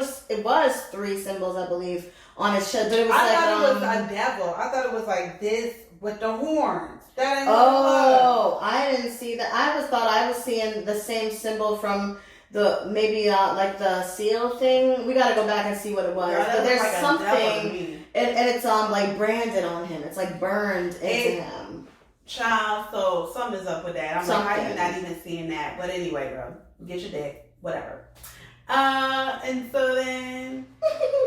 was 3 symbols, I believe, on his chest. But it was I like, thought it was a devil. I thought it was like this with the horns. That ain't I didn't see that. Thought I was seeing the same symbol from the, maybe like the seal thing. We gotta go back and see what it was. Girl, but there's like something, and it's like branded on him. It's like burned into him. Child, so something's up with that. I'm Something. like, how you not even seeing that? But anyway, girl, get your dick, whatever. And so then,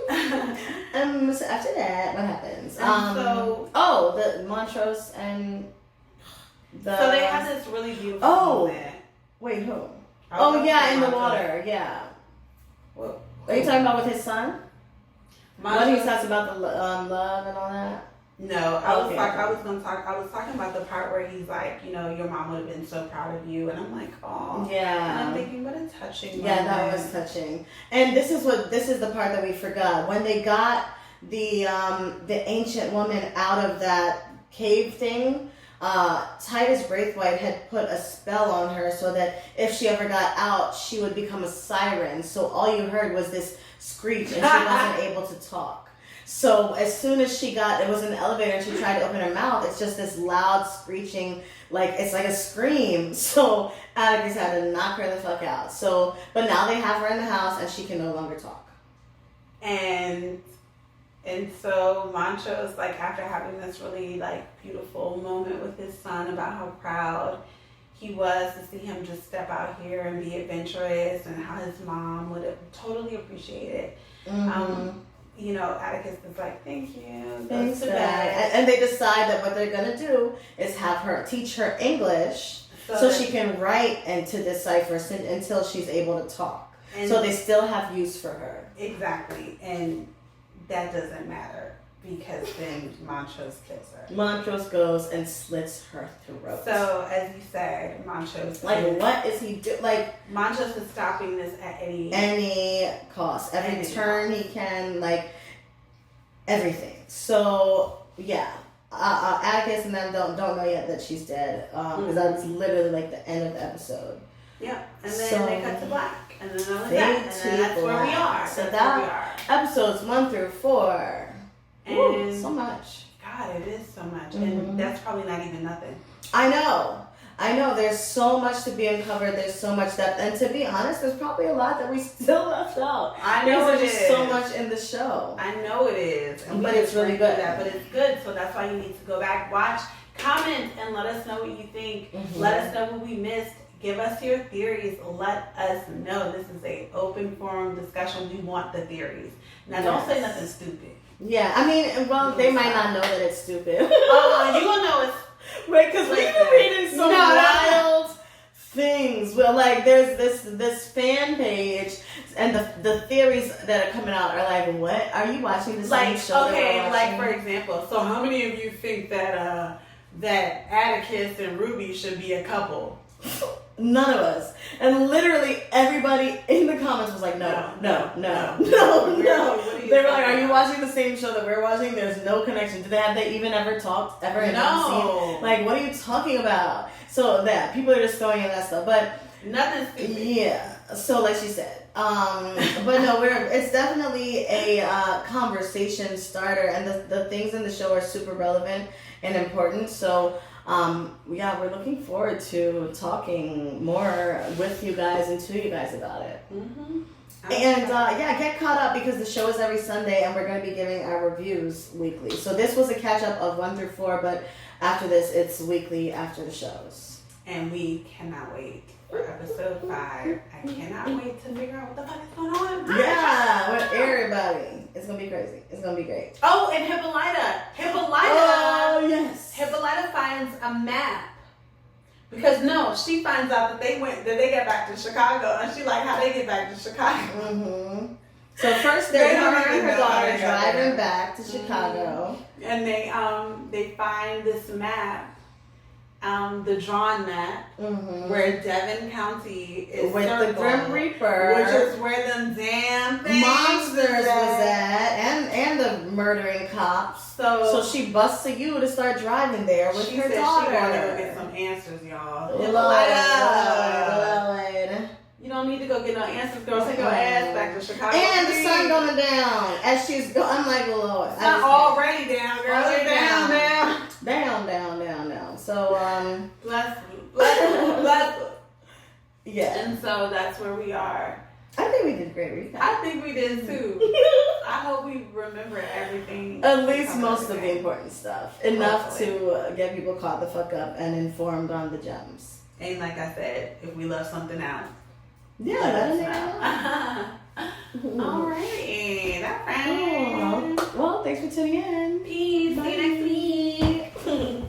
so after that, what happens? The Montrose and the. So they have this really beautiful moment. Wait, who? In the water, yeah. What? Are you talking about with his son? Montrose, When he talks about the love and all that? No, I was talking about the part where he's like, you know, your mom would have been so proud of you, and I'm like, oh, yeah. And I'm thinking, what a touching moment. Yeah, that was touching. And this is the part that we forgot. When they got the ancient woman out of that cave thing, Titus Braithwaite had put a spell on her so that if she ever got out, she would become a siren. So all you heard was this screech, and she wasn't able to talk. So as soon as it was in the elevator and she tried to open her mouth, it's just this loud screeching, like it's like a scream. So Atticus had to knock her the fuck out. So, but now they have her in the house and she can no longer talk. And so Montrose, like after having this really like beautiful moment with his son about how proud he was to see him just step out here and be adventurous, and how his mom would have totally appreciated it. Mm-hmm. You know, Atticus is like, thank you. Thanks, Dad. And they decide that what they're going to do is have her teach her English so she can write and to decipher until she's able to talk. So they still have use for her. Exactly. And that doesn't matter because then Montrose kills her. Montrose goes and slits her throat. So, as you said, Montrose... Like, what is he doing? Like, Montrose is stopping this at any cost. Every turn he can, like, everything. So, yeah. Atticus and them don't know yet that she's dead. Because that's literally, like, the end of the episode. Yeah. And then they cut to black. And then that was that. And then that's where we are. So episodes 1 through 4. And ooh, so much. God, it is so much. Mm-hmm. And that's probably not even nothing. I know. There's so much to be uncovered. There's so much depth. And to be honest, there's probably a lot that we still left out. I know there's just so much in the show. I know it is. But it's really good. But it's good. So that's why you need to go back, watch, comment, and let us know what you think. Mm-hmm. Let us know what we missed. Give us your theories. Let us know. This is an open forum discussion. We want the theories. Now, don't say nothing stupid. Yeah, I mean, well, they might not know that it's stupid. You gonna know it's... Wait, because we've been reading some wild things. Well, like, there's this fan page, and the theories that are coming out are like, what? Are you watching the same show? Okay, like, for example, so how many of you think that Atticus and Ruby should be a couple? None of us. And literally everybody in the comments was like, no. They were like, are you watching the same show that we're watching? There's no connection. Have they even ever talked? Ever? No. Like, what are you talking about? So that people are just throwing in that stuff. But nothing stupid. Yeah. So like she said. But no, it's definitely a conversation starter, and the things in the show are super relevant and important. So we're looking forward to talking more with you guys and to you guys about it. Mm-hmm. And get caught up because the show is every Sunday, and we're going to be giving our reviews weekly. So this was a catch up of 1 through 4, but after this, it's weekly after the shows. And we cannot wait for episode 5. I cannot wait to figure out what the fuck is going on. Yeah, with everybody. It's going to be crazy. It's going to be great. Oh, and Hippolyta. Oh, yes. Hippolyta finds a map. Because she finds out that they got back to Chicago, and she like, how they get back to Chicago. Mm-hmm. So first they're her and her daughter driving back to Chicago. And they find this map, the drawn map, where Devon County is with circled, the Grim Reaper, which is where them damn things monsters was at, and the murdering cops. So she busts to you to start driving there with she her said daughter. She wanted to go get some answers, y'all. Lord. You don't need to go get no answers, girl. Take your ass back to Chicago. And the sun going down as she's going. I'm like, Lord. It's not already down, girl. It's down. Down. So, bless. Yeah. And so that's where we are. I think we did great recap. I think we did too. I hope we remember everything. At least most of the important stuff. Enough to get people caught the fuck up and informed on the gems. And like I said, if we left something out, yeah, let us know. Alright, that's right. Well, thanks for tuning in. Peace. See you next week.